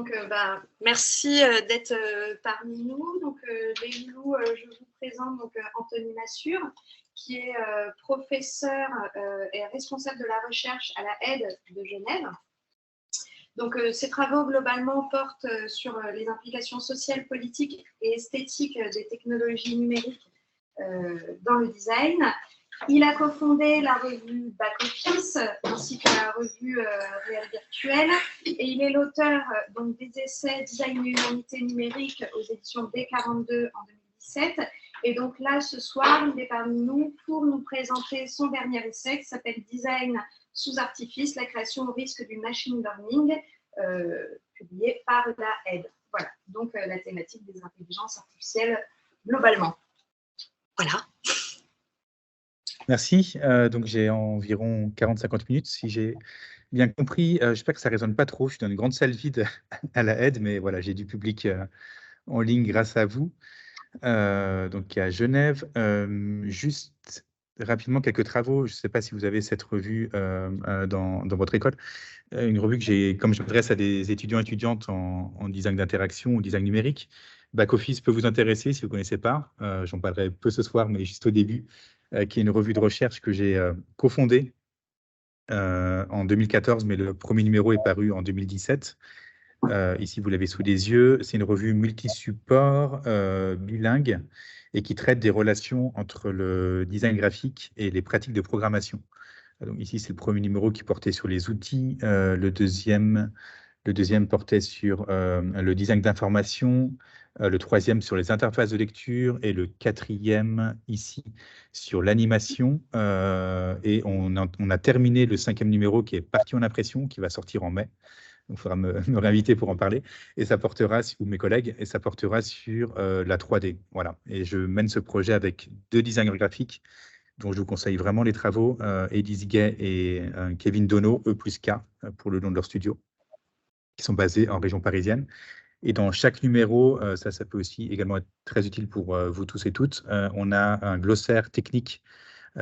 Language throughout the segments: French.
Donc, merci d'être parmi nous. Donc, les loups, je vous présente donc, Anthony Massure, qui est professeur et responsable de la recherche à la Aide de Genève. Donc, ses travaux globalement portent sur les implications sociales, politiques et esthétiques des technologies numériques dans le design. Il a cofondé la revue Back Office ainsi que la revue Réel Virtuel et il est l'auteur donc des essais Design et humanité numérique aux éditions B42 en 2017. Et donc là, ce soir, il est parmi nous pour nous présenter son dernier essai qui s'appelle Design sous artifice, la création au risque du machine learning, publié par la Aide. Voilà, donc la thématique des intelligences artificielles globalement. Voilà. Merci. Donc, j'ai environ 40-50 minutes. Si j'ai bien compris, j'espère que ça ne résonne pas trop. Je suis dans une grande salle vide à la Aide, mais voilà, j'ai du public en ligne grâce à vous. Donc, à Genève. Juste rapidement, quelques travaux. Je ne sais pas si vous avez cette revue dans votre école. Une revue que j'ai, comme je m'adresse à des étudiants et étudiantes en design d'interaction ou design numérique. Back Office peut vous intéresser si vous ne connaissez pas. J'en parlerai peu ce soir, mais juste au début, qui est une revue de recherche que j'ai cofondée en 2014, mais le premier numéro est paru en 2017. Ici, vous l'avez sous les yeux. C'est une revue multi-support, bilingue, et qui traite des relations entre le design graphique et les pratiques de programmation. Donc ici, c'est le premier numéro qui portait sur les outils. Le deuxième portait sur le design d'information. Le troisième sur les interfaces de lecture. Et le quatrième, ici, sur l'animation. Et on a terminé le cinquième numéro qui est parti en impression, qui va sortir en mai. Donc, il faudra me réinviter pour en parler. Et ça portera, ou mes collègues, et ça portera sur la 3D. Voilà. Et je mène ce projet avec 2 designers graphiques dont je vous conseille vraiment les travaux, Edith Gay et Kevin Dono, E+K, pour le nom de leur studio, qui sont basés en région parisienne. Et dans chaque numéro, ça peut aussi également être très utile pour vous tous et toutes, on a un glossaire technique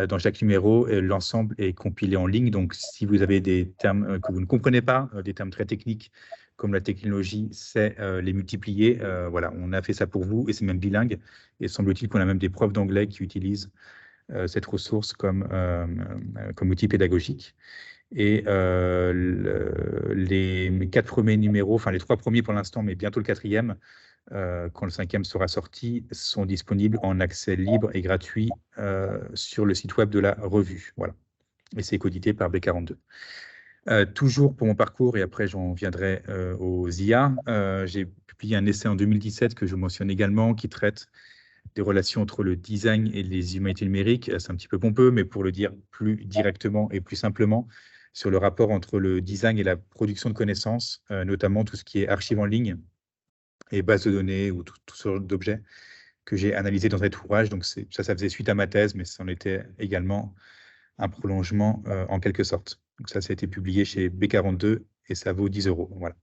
dans chaque numéro, et l'ensemble est compilé en ligne. Donc, si vous avez des termes que vous ne comprenez pas, des termes très techniques, comme la technologie sait les multiplier, voilà, on a fait ça pour vous, et c'est même bilingue. Et semble-t-il qu'on a même des profs d'anglais qui utilisent cette ressource comme outil pédagogique. Et les 4 premiers numéros, enfin les 3 premiers pour l'instant, mais bientôt le 4e, quand le 5e sera sorti, sont disponibles en accès libre et gratuit sur le site web de la revue. Voilà. Et c'est coédité par B42. Toujours pour mon parcours, et après j'en viendrai aux IA, j'ai publié un essai en 2017 que je mentionne également, qui traite des relations entre le design et les humanités numériques. C'est un petit peu pompeux, mais pour le dire plus directement et plus simplement, sur le rapport entre le design et la production de connaissances, notamment tout ce qui est archives en ligne et bases de données ou tout ce genre d'objets que j'ai analysé dans cet ouvrage. Donc ça faisait suite à ma thèse, mais c'en était également un prolongement en quelque sorte. Donc ça a été publié chez B42 et ça vaut 10 €. Voilà.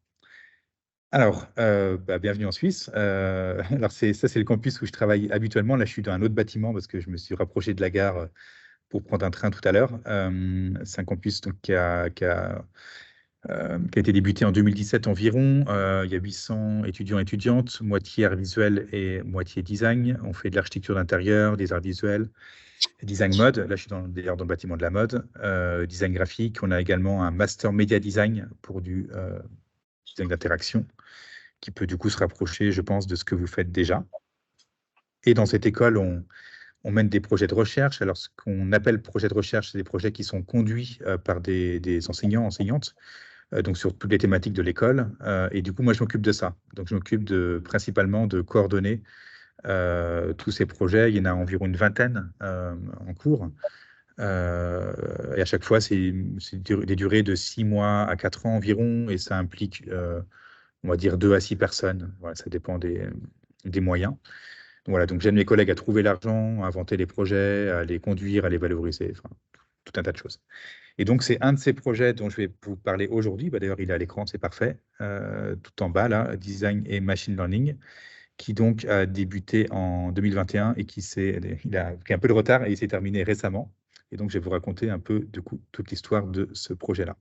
Alors, bienvenue en Suisse. Alors, ça, c'est le campus où je travaille habituellement. Là, je suis dans un autre bâtiment parce que je me suis rapproché de la gare pour prendre un train tout à l'heure. C'est un campus donc, qui a été débuté en 2017 environ. Il y a 800 étudiants et étudiantes, moitié art visuel et moitié design. On fait de l'architecture d'intérieur, des arts visuels, design mode. Là, je suis d'ailleurs dans le bâtiment de la mode. Design graphique. On a également un master média design pour du design d'interaction, qui peut du coup se rapprocher, je pense, de ce que vous faites déjà. Et dans cette école, on mène des projets de recherche. Alors, ce qu'on appelle projets de recherche, c'est des projets qui sont conduits par des enseignants, enseignantes, donc sur toutes les thématiques de l'école. Et du coup, moi, je m'occupe de ça. Donc, je m'occupe principalement de coordonner tous ces projets. Il y en a environ une vingtaine en cours. Et à chaque fois, c'est des durées de 6 mois à 4 ans environ, et ça implique on va dire 2 à 6 personnes. Voilà, ça dépend des moyens. Voilà, donc j'aide mes collègues à trouver l'argent, à inventer les projets, à les conduire, à les valoriser, enfin, tout un tas de choses. Et donc, c'est un de ces projets dont je vais vous parler aujourd'hui. D'ailleurs, il est à l'écran, c'est parfait. Tout en bas, là, Design et Machine Learning, qui donc a débuté en 2021 et il a pris un peu de retard et il s'est terminé récemment. Et donc, je vais vous raconter un peu, du coup, toute l'histoire de ce projet-là.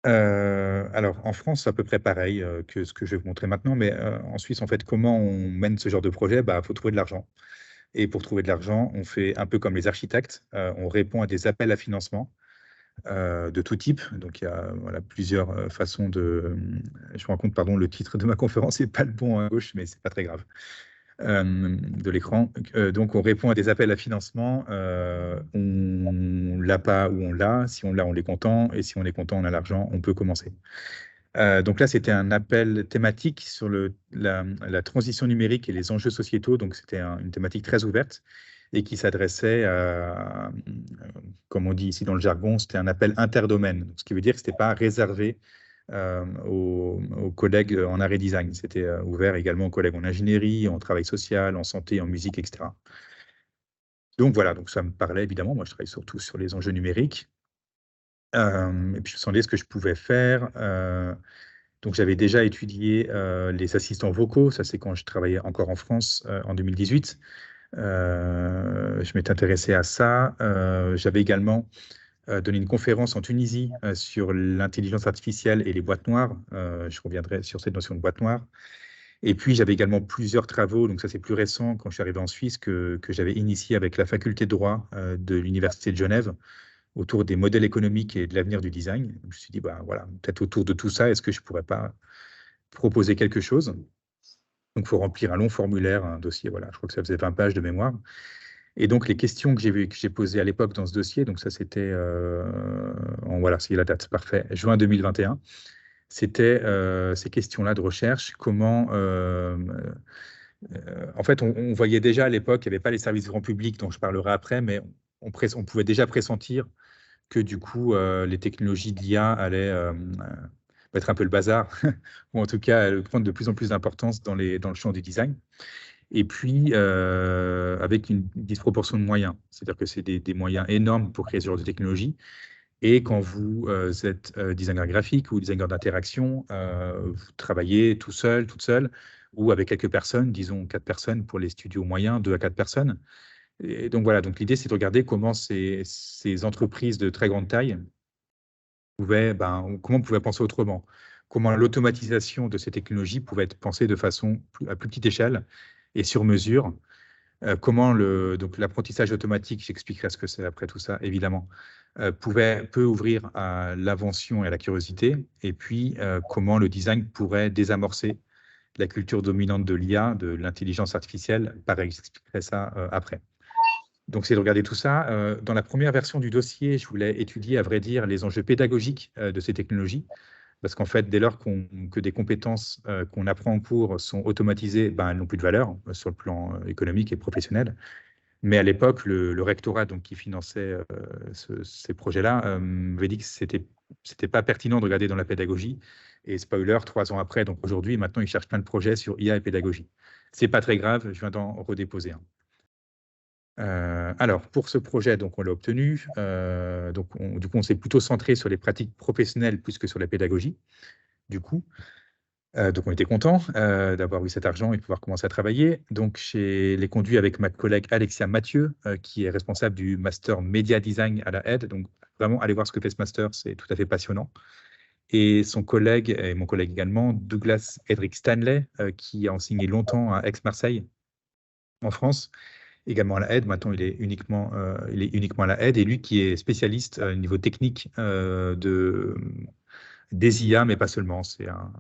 Alors, en France, c'est à peu près pareil que ce que je vais vous montrer maintenant, mais en Suisse, en fait, comment on mène ce genre de projet? Bah, faut trouver de l'argent. Et pour trouver de l'argent, on fait un peu comme les architectes, on répond à des appels à financement de tout type. Donc, il y a voilà, plusieurs façons de. Je me rends compte, pardon, le titre de ma conférence n'est pas le bon à gauche, mais c'est pas très grave. De l'écran. Donc, on répond à des appels à financement. On l'a pas ou on l'a. Si on l'a, on est content. Et si on est content, on a l'argent, on peut commencer. Donc là, c'était un appel thématique sur la transition numérique et les enjeux sociétaux. Donc, c'était une thématique très ouverte et qui s'adressait à, comme on dit ici dans le jargon, c'était un appel interdomaine. Donc, ce qui veut dire que ce n'était pas réservé aux collègues en arrêt design. C'était ouvert également aux collègues en ingénierie, en travail social, en santé, en musique, etc. Donc voilà, donc ça me parlait évidemment. Moi, je travaille surtout sur les enjeux numériques. Et puis, je me demandais ce que je pouvais faire. Donc, j'avais déjà étudié les assistants vocaux. Ça, c'est quand je travaillais encore en France en 2018. Je m'étais intéressé à ça. J'avais également donné une conférence en Tunisie sur l'intelligence artificielle et les boîtes noires. Je reviendrai sur cette notion de boîte noire. Et puis, j'avais également plusieurs travaux, donc ça c'est plus récent, quand je suis arrivé en Suisse, que j'avais initié avec la faculté de droit de l'Université de Genève autour des modèles économiques et de l'avenir du design. Je me suis dit, bah, voilà, peut-être autour de tout ça, est-ce que je ne pourrais pas proposer quelque chose? Donc, il faut remplir un long formulaire, un dossier, voilà, je crois que ça faisait 20 pages de mémoire. Et donc, les questions que j'ai posées à l'époque dans ce dossier, donc ça c'était, voilà, c'est la date, parfait, juin 2021, c'était ces questions-là de recherche, comment, en fait, on voyait déjà à l'époque, il n'y avait pas les services grand public dont je parlerai après, mais on pouvait déjà pressentir que du coup, les technologies d'IA allaient être un peu le bazar, ou en tout cas prendre de plus en plus d'importance dans le champ du design. Et puis, avec une disproportion de moyens. C'est-à-dire que c'est des moyens énormes pour créer ce genre de technologie. Et quand vous êtes designer graphique ou designer d'interaction, vous travaillez tout seul, toute seule, ou avec quelques personnes, disons 4 personnes pour les studios moyens, 2 à 4 personnes. Et donc voilà, donc l'idée, c'est de regarder comment ces entreprises de très grande taille comment on pouvait penser autrement, comment l'automatisation de ces technologies pouvait être pensée de façon à plus petite échelle et sur mesure, comment donc l'apprentissage automatique, j'expliquerai ce que c'est après tout ça, évidemment, peut ouvrir à l'invention et à la curiosité, et puis comment le design pourrait désamorcer la culture dominante de l'IA, de l'intelligence artificielle. Pareil, j'expliquerai ça après. Donc, c'est de regarder tout ça. Dans la première version du dossier, je voulais étudier, à vrai dire, les enjeux pédagogiques de ces technologies. Parce qu'en fait, dès lors que des compétences qu'on apprend en cours sont automatisées, elles n'ont plus de valeur sur le plan économique et professionnel. Mais à l'époque, le rectorat donc, qui finançait ces projets-là m'avait dit que c'était pas pertinent de regarder dans la pédagogie. Et spoiler, 3 ans après, donc aujourd'hui, maintenant, ils cherchent plein de projets sur IA et pédagogie. C'est pas très grave, je viens d'en redéposer un. Alors, pour ce projet, donc, on l'a obtenu. Donc, du coup, on s'est plutôt centré sur les pratiques professionnelles plus que sur la pédagogie. Du coup, donc on était content d'avoir eu cet argent et de pouvoir commencer à travailler. Donc, je l'ai conduit avec ma collègue Alexia Mathieu, qui est responsable du master Media Design à la aide. Donc, vraiment, allez voir ce que fait ce master, c'est tout à fait passionnant. Et son collègue, et mon collègue également, Douglas Edric Stanley, qui a enseigné longtemps à Aix-Marseille, en France, également à la aide. Maintenant, il est uniquement à la aide. Et lui qui est spécialiste au niveau technique des IA, mais pas seulement. C'est un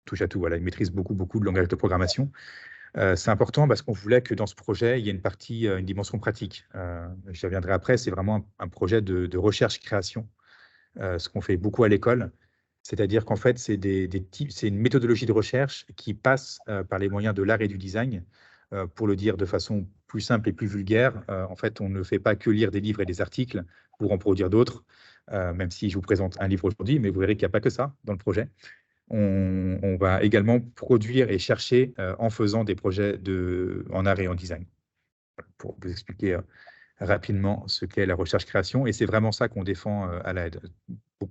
touche à tout. Voilà, il maîtrise beaucoup de langages de programmation. C'est important parce qu'on voulait que dans ce projet, il y ait une dimension pratique. J'y reviendrai après. C'est vraiment un projet de recherche-création, ce qu'on fait beaucoup à l'école. C'est-à-dire qu'en fait, c'est une méthodologie de recherche qui passe par les moyens de l'art et du design. Pour le dire de façon plus simple et plus vulgaire, en fait, on ne fait pas que lire des livres et des articles pour en produire d'autres, même si je vous présente un livre aujourd'hui, mais vous verrez qu'il n'y a pas que ça dans le projet. On va également produire et chercher en faisant des projets en art et en design. Pour vous expliquer rapidement ce qu'est la recherche-création. Et c'est vraiment ça qu'on défend à l'aide.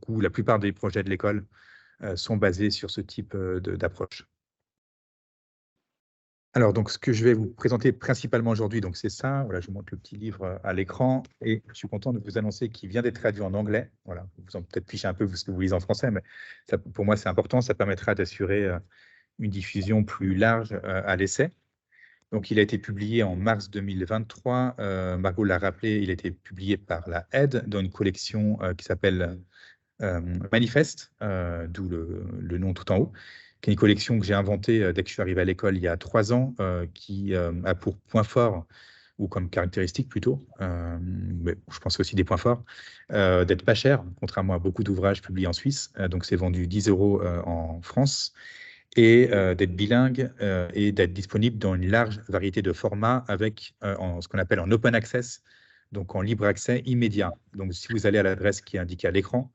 La plupart des projets de l'école sont basés sur ce type d'approche. Alors, donc, ce que je vais vous présenter principalement aujourd'hui, donc c'est ça. Voilà, je vous montre le petit livre à l'écran et je suis content de vous annoncer qu'il vient d'être traduit en anglais. Voilà, vous en peut-être fichez un peu ce que vous lisez en français, mais ça, pour moi, c'est important. Ça permettra d'assurer une diffusion plus large à l'essai. Donc, il a été publié en mars 2023. Margot l'a rappelé, il a été publié par la Aide dans une collection qui s'appelle Manifeste, d'où le nom tout en haut, qui est une collection que j'ai inventée dès que je suis arrivé à l'école il y a 3 ans, qui a pour point fort, ou comme caractéristique plutôt, mais je pense aussi des points forts, d'être pas cher, contrairement à beaucoup d'ouvrages publiés en Suisse. Donc, c'est vendu 10 € en France, et d'être bilingue et d'être disponible dans une large variété de formats avec ce qu'on appelle en open access, donc en libre accès immédiat. Donc, si vous allez à l'adresse qui est indiquée à l'écran,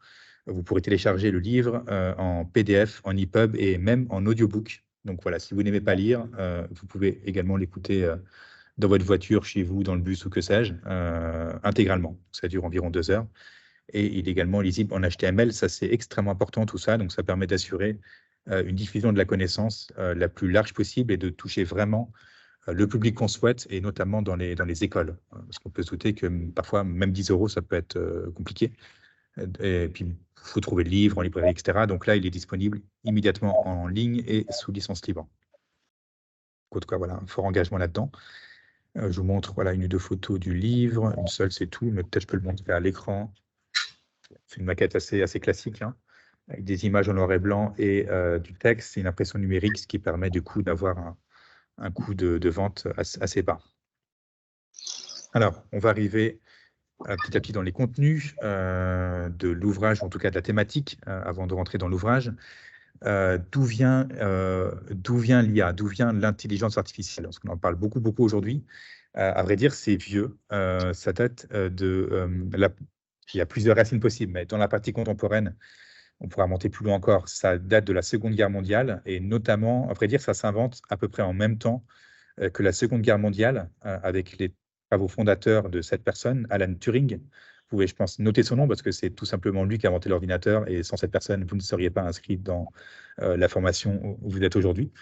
vous pourrez télécharger le livre en PDF, en EPUB et même en audiobook. Donc voilà, si vous n'aimez pas lire, vous pouvez également l'écouter dans votre voiture, chez vous, dans le bus ou que sais-je, intégralement. Ça dure environ 2 heures. Et il est également lisible en HTML. Ça, c'est extrêmement important, tout ça. Donc, ça permet d'assurer une diffusion de la connaissance la plus large possible et de toucher vraiment le public qu'on souhaite, et notamment dans les écoles. Parce qu'on peut se douter que parfois, même 10 €, ça peut être compliqué. Et puis, il faut trouver le livre en librairie, etc. Donc là, il est disponible immédiatement en ligne et sous licence libre. En tout cas, voilà, un fort engagement là-dedans. Je vous montre voilà, 1 ou 2 photos du livre. Une seule, c'est tout, mais peut-être je peux le montrer à l'écran. C'est une maquette assez classique, hein, avec des images en noir et blanc et du texte. C'est une impression numérique, ce qui permet du coup d'avoir un coût de vente assez bas. Alors, on va arriver petit à petit dans les contenus de l'ouvrage, ou en tout cas de la thématique, avant de rentrer dans l'ouvrage. D'où vient l'IA, d'où vient l'intelligence artificielle? Parce qu'on en parle beaucoup aujourd'hui. À vrai dire, c'est vieux. Ça date il y a plusieurs racines possibles, mais dans la partie contemporaine, on pourra monter plus loin encore. Ça date de la Seconde Guerre mondiale, et notamment, à vrai dire, ça s'invente à peu près en même temps que la Seconde Guerre mondiale, avec les travaux fondateurs de cette personne, Alan Turing. Vous pouvez, je pense, noter son nom parce que c'est tout simplement lui qui a inventé l'ordinateur, et sans cette personne, vous ne seriez pas inscrit dans la formation où vous êtes aujourd'hui.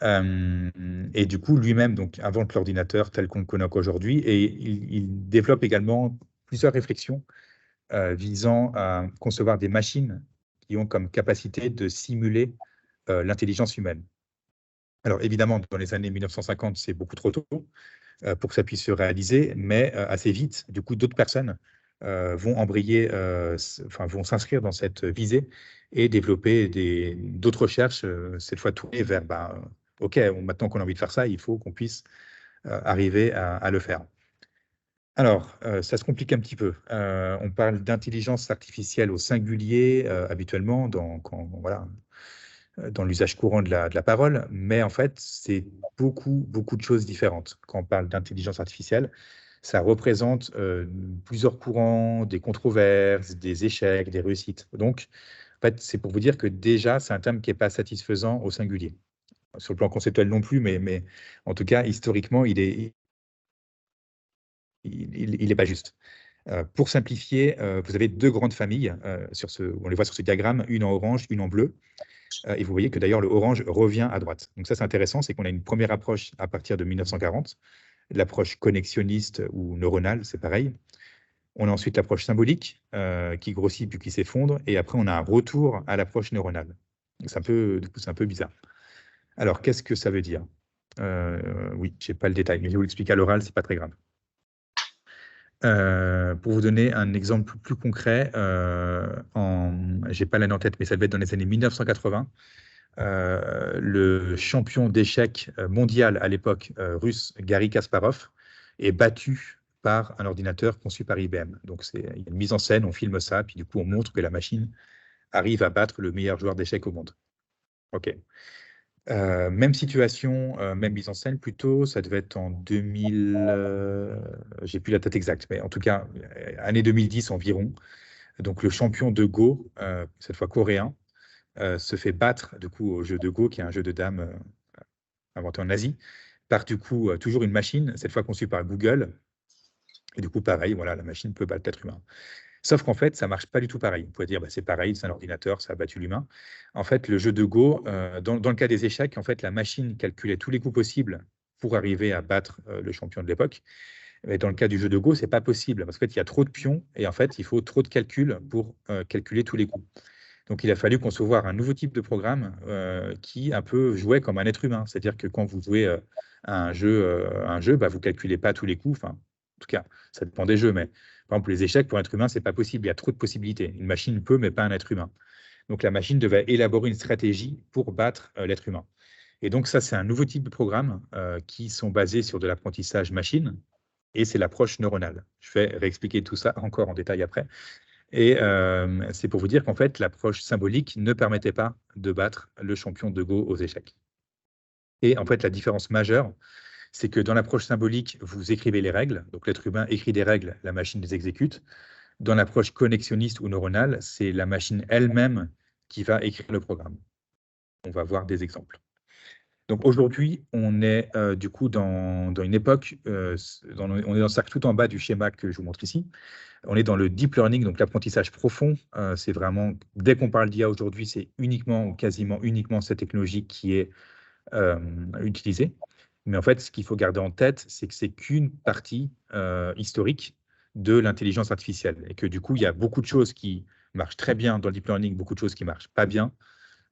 Et du coup, lui-même donc invente l'ordinateur tel qu'on le connaît aujourd'hui, et il développe également plusieurs réflexions visant à concevoir des machines qui ont comme capacité de simuler l'intelligence humaine. Alors évidemment, dans les années 1950, c'est beaucoup trop tôt pour que ça puisse se réaliser, mais assez vite, du coup, d'autres personnes vont embrayer, vont s'inscrire dans cette visée et développer d'autres recherches, cette fois tournées vers, OK, maintenant qu'on a envie de faire ça, il faut qu'on puisse arriver à le faire. Alors, ça se complique un petit peu. On parle d'intelligence artificielle au singulier habituellement dans l'usage courant de la parole, mais en fait, c'est beaucoup de choses différentes. Quand on parle d'intelligence artificielle, ça représente plusieurs courants, des controverses, des échecs, des réussites. Donc, en fait, c'est pour vous dire que déjà, c'est un terme qui n'est pas satisfaisant au singulier. Sur le plan conceptuel non plus, mais en tout cas, historiquement, il est pas juste. Pour simplifier, vous avez 2 grandes familles, on les voit sur ce diagramme, une en orange, une en bleu. Et vous voyez que d'ailleurs, le orange revient à droite. Donc ça, c'est intéressant, c'est qu'on a une première approche à partir de 1940, l'approche connexionniste ou neuronale, c'est pareil. On a ensuite l'approche symbolique qui grossit puis qui s'effondre, et après, on a un retour à l'approche neuronale. Du coup, c'est un peu bizarre. Alors, qu'est-ce que ça veut dire? Oui, je n'ai pas le détail, mais je vais vous l'expliquer à l'oral, c'est pas très grave. Pour vous donner un exemple plus concret, j'ai pas l'année en tête, mais ça devait être dans les années 1980. Le champion d'échecs mondial à l'époque, russe, Garry Kasparov, est battu par un ordinateur conçu par IBM. Donc, il y a une mise en scène, on filme ça, puis du coup, on montre que la machine arrive à battre le meilleur joueur d'échecs au monde. OK. Même situation, même mise en scène plutôt, ça devait être en 2000, j'ai plus la date exacte, mais en tout cas, année 2010 environ. Donc, le champion de Go, cette fois coréen, se fait battre du coup au jeu de Go, qui est un jeu de dames inventé en Asie, par du coup toujours une machine, cette fois conçue par Google. Et du coup, pareil, voilà, la machine peut battre l'être humain. Sauf qu'en fait, ça ne marche pas du tout pareil. Vous pouvez dire, c'est pareil, c'est un ordinateur, ça a battu l'humain. En fait, le jeu de Go, dans le cas des échecs, en fait, la machine calculait tous les coups possibles pour arriver à battre le champion de l'époque. Mais dans le cas du jeu de Go, ce n'est pas possible parce qu'en fait, il y a trop de pions et en fait, il faut trop de calculs pour calculer tous les coups. Donc, il a fallu concevoir un nouveau type de programme qui un peu jouait comme un être humain. C'est-à-dire que quand vous jouez à un jeu, bah, vous ne calculez pas tous les coups. Enfin, en tout cas, ça dépend des jeux. Mais par exemple, les échecs, pour un être humain, ce n'est pas possible. Il y a trop de possibilités. Une machine peut, mais pas un être humain. Donc, la machine devait élaborer une stratégie pour battre l'être humain. Et donc, ça, c'est un nouveau type de programme qui sont basés sur de l'apprentissage machine. Et c'est l'approche neuronale. Je vais réexpliquer tout ça encore en détail après. Et c'est pour vous dire qu'en fait, l'approche symbolique ne permettait pas de battre le champion de Go aux échecs. Et en fait, la différence majeure, c'est que dans l'approche symbolique, vous écrivez les règles. Donc, l'être humain écrit des règles, la machine les exécute. Dans l'approche connexionniste ou neuronale, c'est la machine elle-même qui va écrire le programme. On va voir des exemples. Donc aujourd'hui, on est du coup dans une époque, on est dans le cercle tout en bas du schéma que je vous montre ici. On est dans le deep learning, donc l'apprentissage profond. C'est vraiment, dès qu'on parle d'IA aujourd'hui, c'est uniquement ou quasiment uniquement cette technologie qui est utilisée. Mais en fait, ce qu'il faut garder en tête, c'est que c'est qu'une partie historique de l'intelligence artificielle et que du coup, il y a beaucoup de choses qui marchent très bien dans le deep learning, beaucoup de choses qui marchent pas bien.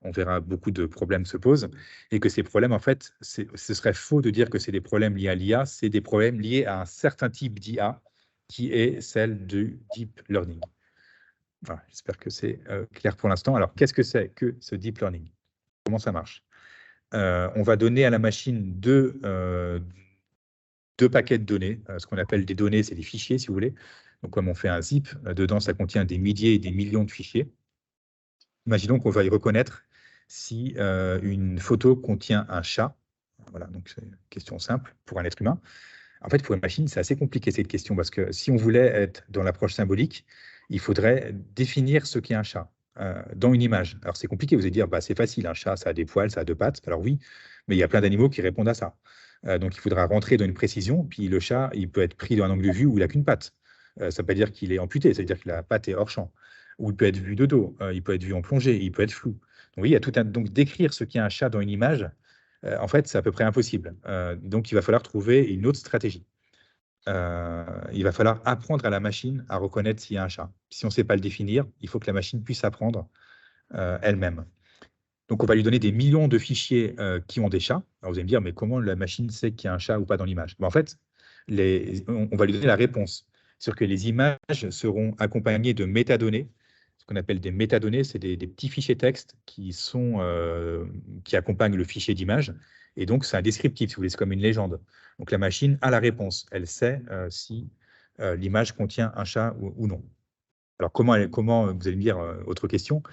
On verra beaucoup de problèmes se posent et que ces problèmes, en fait, ce serait faux de dire que c'est des problèmes liés à l'IA, c'est des problèmes liés à un certain type d'IA qui est celle du deep learning. Voilà, j'espère que c'est clair pour l'instant. Alors, qu'est-ce que c'est que ce deep learning? Comment ça marche? On va donner à la machine deux paquets de données. Ce qu'on appelle des données, c'est des fichiers, si vous voulez. Donc, comme on fait un zip, dedans, ça contient des milliers et des millions de fichiers. Imaginons qu'on va y reconnaître si une photo contient un chat. Voilà, donc c'est une question simple pour un être humain. En fait, pour une machine, c'est assez compliqué cette question parce que si on voulait être dans l'approche symbolique, il faudrait définir ce qu'est un chat dans une image. Alors c'est compliqué, vous allez dire, bah, c'est facile, un chat, ça a des poils, ça a deux pattes. Alors oui, mais il y a plein d'animaux qui répondent à ça. Donc il faudra rentrer dans une précision, puis le chat, il peut être pris dans un angle de vue où il n'a qu'une patte. Ça ne veut pas dire qu'il est amputé, ça veut dire que la patte est hors champ. Ou il peut être vu de dos, il peut être vu en plongée, il peut être flou. Donc oui, il y a tout un... Donc décrire ce qu'est un chat dans une image, en fait, c'est à peu près impossible. Donc, il va falloir trouver une autre stratégie. Il va falloir apprendre à la machine à reconnaître s'il y a un chat. Si on ne sait pas le définir, il faut que la machine puisse apprendre elle-même. Donc, on va lui donner des millions de fichiers qui ont des chats. Alors, vous allez me dire, mais comment la machine sait qu'il y a un chat ou pas dans l'image? En fait, on va lui donner la réponse. Sur que les images seront accompagnées de métadonnées. Ce qu'on appelle des métadonnées, c'est des petits fichiers texte qui accompagnent le fichier d'image. Et donc, c'est un descriptif, si vous voulez, c'est comme une légende. Donc, la machine a la réponse. Elle sait si l'image contient un chat ou non. Alors, comment vous allez me dire, autre question,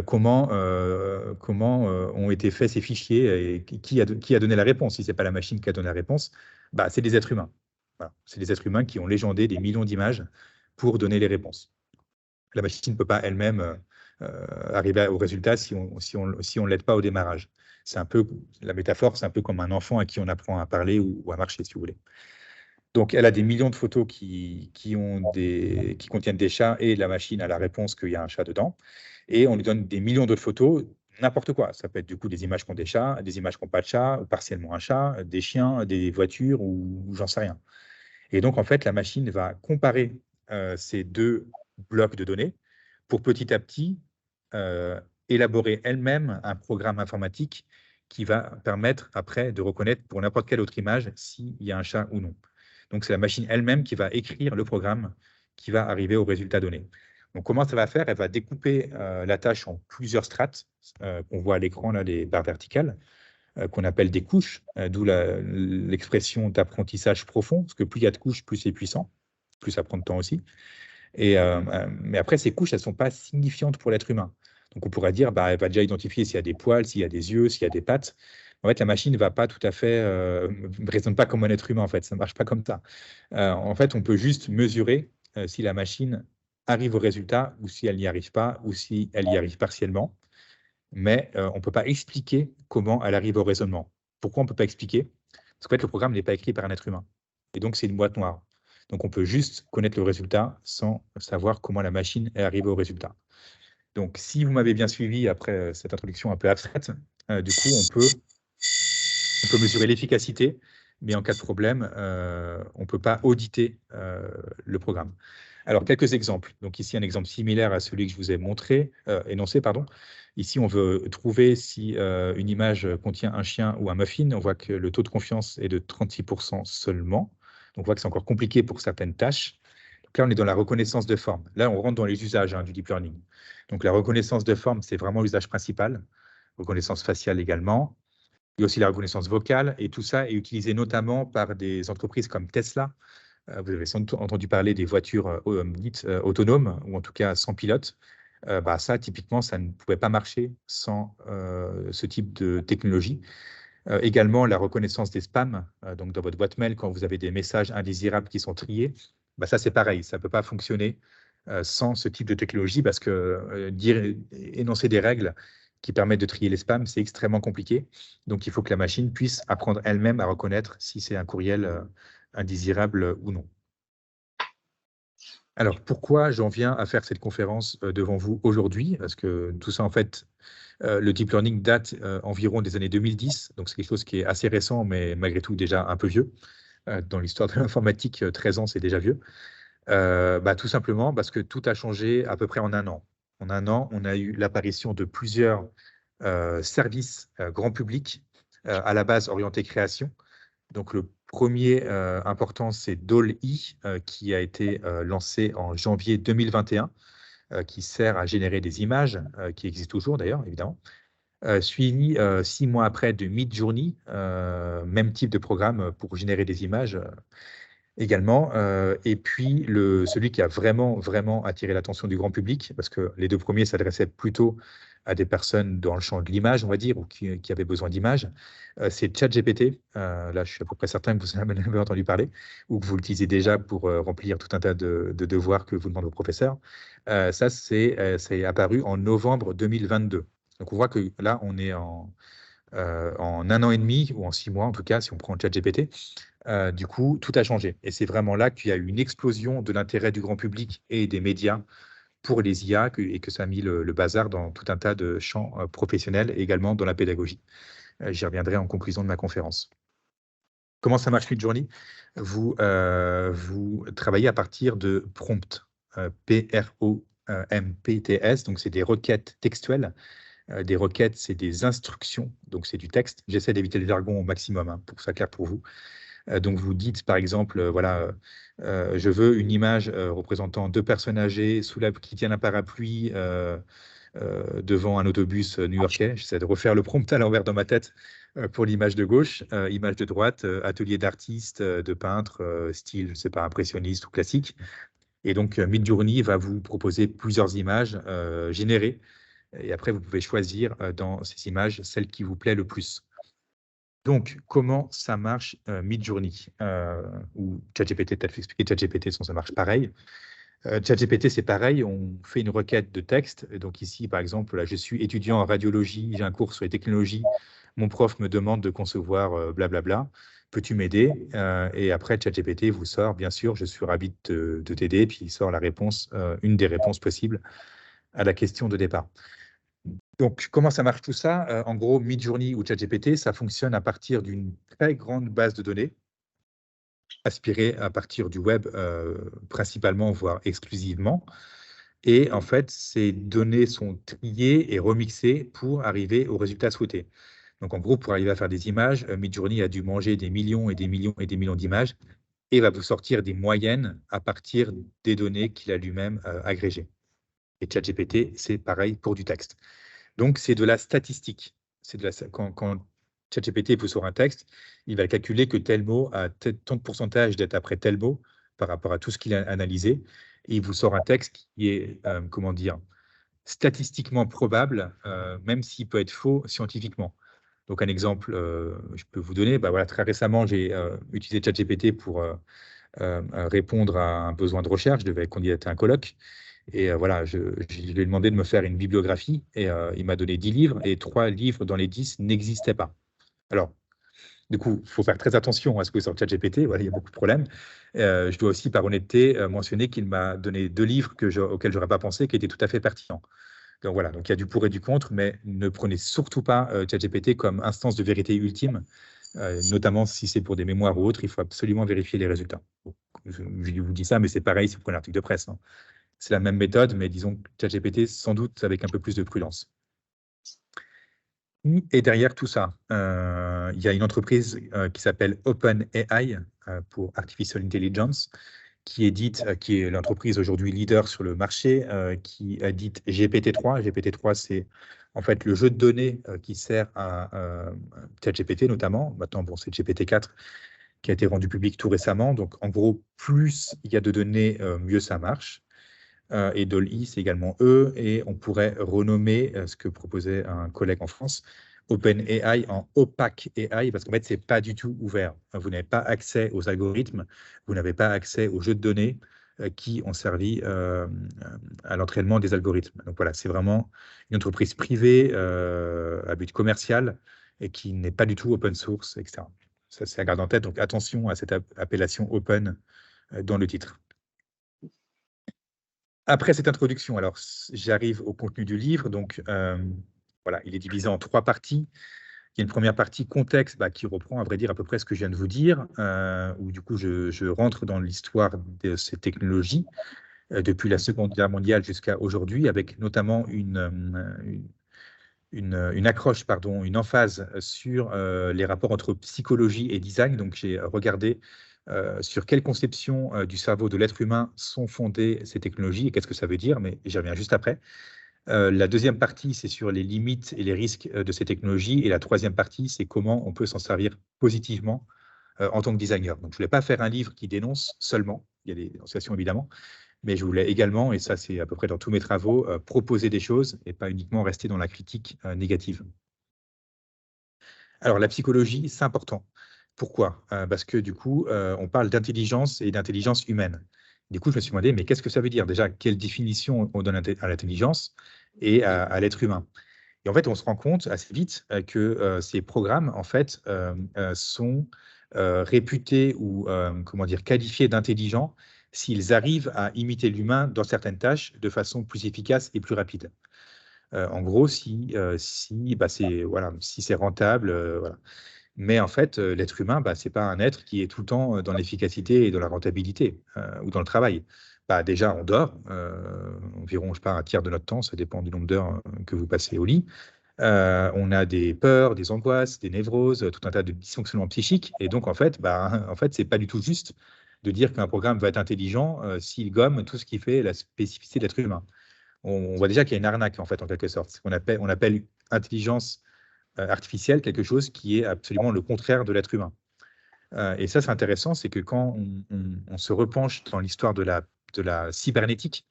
comment ont été faits ces fichiers et qui a donné la réponse? Si ce n'est pas la machine qui a donné la réponse, bah, c'est des êtres humains. Voilà. C'est des êtres humains qui ont légendé des millions d'images pour donner les réponses. La machine ne peut pas elle-même arriver au résultat si on l'aide pas au démarrage. C'est un peu, la métaphore, c'est un peu comme un enfant à qui on apprend à parler ou à marcher, si vous voulez. Donc, elle a des millions de photos qui contiennent des chats et la machine a la réponse qu'il y a un chat dedans. Et on lui donne des millions d'autres photos, n'importe quoi. Ça peut être du coup des images qui ont des chats, des images qui n'ont pas de chat, partiellement un chat, des chiens, des voitures ou j'en sais rien. Et donc, en fait, la machine va comparer ces deux blocs de données pour petit à petit élaborer elle-même un programme informatique qui va permettre après de reconnaître pour n'importe quelle autre image s'il y a un chat ou non. Donc, c'est la machine elle-même qui va écrire le programme qui va arriver au résultat donné. Donc, comment ça va faire? Elle va découper la tâche en plusieurs strates qu'on voit à l'écran, là, les barres verticales, qu'on appelle des couches, d'où l'expression d'apprentissage profond, parce que plus il y a de couches, plus c'est puissant, plus ça prend de temps aussi. Mais après, ces couches, elles ne sont pas signifiantes pour l'être humain. Donc, on pourrait dire, bah, elle va déjà identifier s'il y a des poils, s'il y a des yeux, s'il y a des pattes. En fait, la machine ne va pas tout à fait, ne raisonne pas comme un être humain, en fait, ça ne marche pas comme ça. En fait, on peut juste mesurer si la machine arrive au résultat ou si elle n'y arrive pas ou si elle y arrive partiellement. Mais on ne peut pas expliquer comment elle arrive au raisonnement. Pourquoi on ne peut pas expliquer? Parce qu'en fait, le programme n'est pas écrit par un être humain. Et donc, c'est une boîte noire. Donc, on peut juste connaître le résultat sans savoir comment la machine est arrivée au résultat. Donc, si vous m'avez bien suivi après cette introduction un peu abstraite, du coup, on peut mesurer l'efficacité mais en cas de problème, on ne peut pas auditer le programme. Alors, quelques exemples. Donc ici, un exemple similaire à celui que je vous ai énoncé, pardon. Ici, on veut trouver si une image contient un chien ou un muffin. On voit que le taux de confiance est de 36% seulement. Donc, on voit que c'est encore compliqué pour certaines tâches. Donc là, on est dans la reconnaissance de forme. Là, on rentre dans les usages du deep learning. Donc, la reconnaissance de forme, c'est vraiment l'usage principal. Reconnaissance faciale également. Il y a aussi la reconnaissance vocale. Et tout ça est utilisé notamment par des entreprises comme Tesla. Vous avez sans doute entendu parler des voitures dites autonomes, ou en tout cas sans pilote. Ça, typiquement, ça ne pouvait pas marcher sans ce type de technologie. Également, la reconnaissance des spams. Donc, dans votre boîte mail, quand vous avez des messages indésirables qui sont triés, ça, c'est pareil. Ça ne peut pas fonctionner sans ce type de technologie parce que énoncer des règles qui permettent de trier les spams, c'est extrêmement compliqué. Donc, il faut que la machine puisse apprendre elle-même à reconnaître si c'est un courriel indésirable ou non. Alors, pourquoi j'en viens à faire cette conférence devant vous aujourd'hui? Parce que tout ça, en fait, le deep learning date environ des années 2010, donc c'est quelque chose qui est assez récent, mais malgré tout déjà un peu vieux. Dans l'histoire de l'informatique, 13 ans, c'est déjà vieux. Tout simplement parce que tout a changé à peu près en un an. En un an, on a eu l'apparition de plusieurs services grand public, à la base orientés création. Donc, le premier important, c'est DALL-E, qui a été lancé en janvier 2021, qui sert à générer des images, qui existent toujours d'ailleurs, évidemment. Suivi 6 mois après de Midjourney, même type de programme pour générer des images également. Et puis, celui qui a vraiment attiré l'attention du grand public, parce que les deux premiers s'adressaient plutôt à des personnes dans le champ de l'image, on va dire, ou qui avaient besoin d'images, c'est ChatGPT. Là, je suis à peu près certain que vous en avez entendu parler, ou que vous l'utilisez déjà pour remplir tout un tas de devoirs que vous demandez au professeur. Ça, c'est apparu en novembre 2022. Donc, on voit que là, on est en un an et demi, ou en 6 mois, en tout cas, si on prend ChatGPT. Du coup, tout a changé. Et c'est vraiment là qu'il y a eu une explosion de l'intérêt du grand public et des médias pour les IA et que ça a mis le bazar dans tout un tas de champs professionnels et également dans la pédagogie. J'y reviendrai en conclusion de ma conférence. Comment ça marche Midjourney? Vous travaillez à partir de prompts, P-R-O-M-P-T-S, donc c'est des requêtes textuelles. Des requêtes, c'est des instructions, donc c'est du texte. J'essaie d'éviter le jargon au maximum, pour que ça soit clair pour vous. Donc, vous dites, par exemple, je veux une image représentant 2 personnes âgées qui tiennent un parapluie devant un autobus new-yorkais. J'essaie de refaire le prompt à l'envers dans ma tête pour l'image de gauche. Image de droite, atelier d'artiste, de peintre, style, je ne sais pas, impressionniste ou classique. Et donc, Midjourney va vous proposer plusieurs images générées. Et après, vous pouvez choisir dans ces images celle qui vous plaît le plus. Donc, comment ça marche Midjourney ou ChatGPT? Peut-être expliquer ChatGPT, ça marche pareil. ChatGPT, c'est pareil, on fait une requête de texte. Donc ici, par exemple, là, je suis étudiant en radiologie, j'ai un cours sur les technologies, mon prof me demande de concevoir blablabla. Peux-tu m'aider? Et après, ChatGPT vous sort, bien sûr, je suis ravi de t'aider, puis il sort la réponse, une des réponses possibles à la question de départ. Donc, comment ça marche tout ça? En gros, Midjourney ou ChatGPT, ça fonctionne à partir d'une très grande base de données, aspirée à partir du web principalement, voire exclusivement. Et en fait, ces données sont triées et remixées pour arriver au résultat souhaité. Donc, en gros, pour arriver à faire des images, Midjourney a dû manger des millions et des millions et des millions d'images et va vous sortir des moyennes à partir des données qu'il a lui-même agrégées. Et ChatGPT, c'est pareil pour du texte. Donc, c'est de la statistique. Quand ChatGPT vous sort un texte, il va calculer que tel mot a tant de pourcentage d'être après tel mot par rapport à tout ce qu'il a analysé. Et il vous sort un texte qui est, statistiquement probable, même s'il peut être faux scientifiquement. Donc, un exemple, je peux vous donner. Très récemment, j'ai utilisé ChatGPT pour répondre à un besoin de recherche. Je devais candidater à un colloque. Et je lui ai demandé de me faire une bibliographie et il m'a donné 10 livres et 3 livres dans les 10 n'existaient pas. Alors, du coup, il faut faire très attention à ce que sur ChatGPT, il y a beaucoup de problèmes. Je dois aussi, par honnêteté, mentionner qu'il m'a donné 2 livres auxquels je n'aurais pas pensé, qui étaient tout à fait pertinents. Donc voilà, donc il y a du pour et du contre, mais ne prenez surtout pas ChatGPT comme instance de vérité ultime. notamment si c'est pour des mémoires ou autres, il faut absolument vérifier les résultats. Bon, je vous dis ça, mais c'est pareil si vous prenez l'article de presse, hein. C'est la même méthode, mais disons ChatGPT sans doute avec un peu plus de prudence. Et derrière tout ça, il y a une entreprise qui s'appelle OpenAI pour Artificial Intelligence, qui est l'entreprise aujourd'hui leader sur le marché, qui édite GPT-3. GPT-3, c'est en fait le jeu de données qui sert à ChatGPT notamment. Maintenant, bon, c'est GPT-4 qui a été rendu public tout récemment. Donc, en gros, plus il y a de données, mieux ça marche. Et DALL-E, c'est également eux. Et on pourrait renommer ce que proposait un collègue en France, OpenAI en opaque AI, parce qu'en fait, ce n'est pas du tout ouvert. Vous n'avez pas accès aux algorithmes, vous n'avez pas accès aux jeux de données qui ont servi à l'entraînement des algorithmes. Donc voilà, c'est vraiment une entreprise privée à but commercial et qui n'est pas du tout open source, etc. Ça, c'est à garder en tête. Donc attention à cette appellation open dans le titre. Après cette introduction, alors j'arrive au contenu du livre. Donc voilà, il est divisé en 3 parties. Il y a une première partie contexte qui reprend, à vrai dire, à peu près ce que je viens de vous dire, où du coup je rentre dans l'histoire de ces technologies depuis la Seconde Guerre mondiale jusqu'à aujourd'hui, avec notamment une accroche, pardon, une emphase sur les rapports entre psychologie et design. Donc j'ai regardé sur quelle conception du cerveau de l'être humain sont fondées ces technologies et qu'est-ce que ça veut dire, mais j'y reviens juste après. La deuxième partie, c'est sur les limites et les risques de ces technologies. Et la troisième partie, c'est comment on peut s'en servir positivement en tant que designer. Donc, je ne voulais pas faire un livre qui dénonce seulement, il y a des dénonciations évidemment, mais je voulais également, et ça c'est à peu près dans tous mes travaux, proposer des choses et pas uniquement rester dans la critique négative. Alors, la psychologie, c'est important. Pourquoi? Parce que du coup, on parle d'intelligence et d'intelligence humaine. Du coup, je me suis demandé, mais qu'est-ce que ça veut dire? Déjà, quelle définition on donne à l'intelligence et à l'être humain? Et en fait, on se rend compte assez vite que ces programmes, en fait, sont réputés ou comment dire, qualifiés d'intelligents s'ils arrivent à imiter l'humain dans certaines tâches de façon plus efficace et plus rapide. En gros, si c'est rentable, voilà. Mais en fait, l'être humain, ce n'est pas un être qui est tout le temps dans l'efficacité et dans la rentabilité ou dans le travail. Déjà, on dort environ, je sais pas, un tiers de notre temps, ça dépend du nombre d'heures que vous passez au lit. On a des peurs, des angoisses, des névroses, tout un tas de dysfonctionnements psychiques. Et donc, en fait, c'est pas du tout juste de dire qu'un programme va être intelligent s'il gomme tout ce qui fait la spécificité de l'être humain. On voit déjà qu'il y a une arnaque, en fait, en quelque sorte. On appelle intelligence artificielle quelque chose qui est absolument le contraire de l'être humain. Et ça, c'est intéressant, c'est que quand on se repenche dans l'histoire de la cybernétique,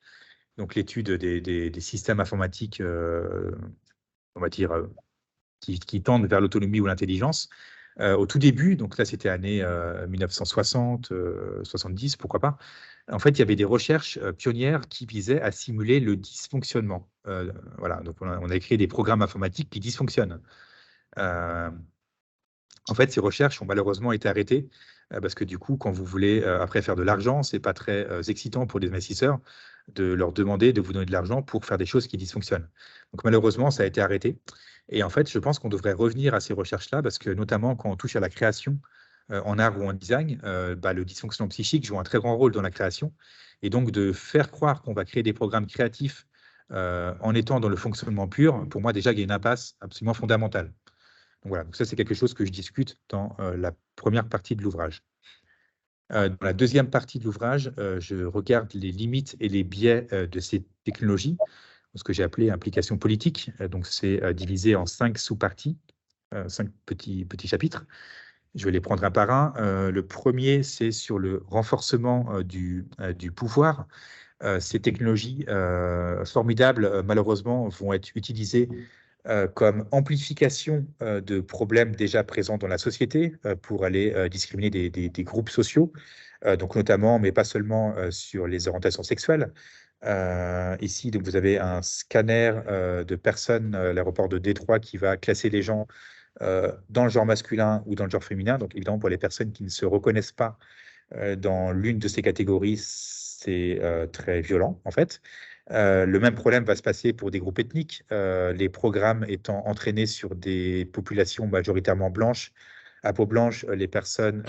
donc l'étude des systèmes informatiques, on va dire, qui tendent vers l'autonomie ou l'intelligence, au tout début, donc là c'était années 1960, 70, pourquoi pas, en fait il y avait des recherches pionnières qui visaient à simuler le dysfonctionnement. Voilà, donc on a créé des programmes informatiques qui dysfonctionnent. En fait, ces recherches ont malheureusement été arrêtées parce que du coup, quand vous voulez après faire de l'argent, c'est pas très excitant pour les investisseurs de leur demander de vous donner de l'argent pour faire des choses qui dysfonctionnent. Donc malheureusement, ça a été arrêté. Et en fait, je pense qu'on devrait revenir à ces recherches-là parce que notamment quand on touche à la création en art ou en design, le dysfonctionnement psychique joue un très grand rôle dans la création. Et donc de faire croire qu'on va créer des programmes créatifs en étant dans le fonctionnement pur, pour moi déjà, il y a une impasse absolument fondamentale. Donc voilà, donc ça c'est quelque chose que je discute dans la première partie de l'ouvrage. Dans la deuxième partie de l'ouvrage, je regarde les limites et les biais de ces technologies, ce que j'ai appelé implications politiques. Donc c'est divisé en 5 sous-parties, 5 petits chapitres. Je vais les prendre un par un. Le premier, c'est sur le renforcement du pouvoir. Ces technologies formidables, malheureusement, vont être utilisées comme amplification de problèmes déjà présents dans la société pour aller discriminer des groupes sociaux, donc notamment, mais pas seulement, sur les orientations sexuelles. Ici, donc, vous avez un scanner de personnes à l'aéroport de Détroit qui va classer les gens dans le genre masculin ou dans le genre féminin. Donc, évidemment, pour les personnes qui ne se reconnaissent pas dans l'une de ces catégories, c'est très violent, en fait. Le même problème va se passer pour des groupes ethniques, les programmes étant entraînés sur des populations majoritairement blanches, À peau blanche, les personnes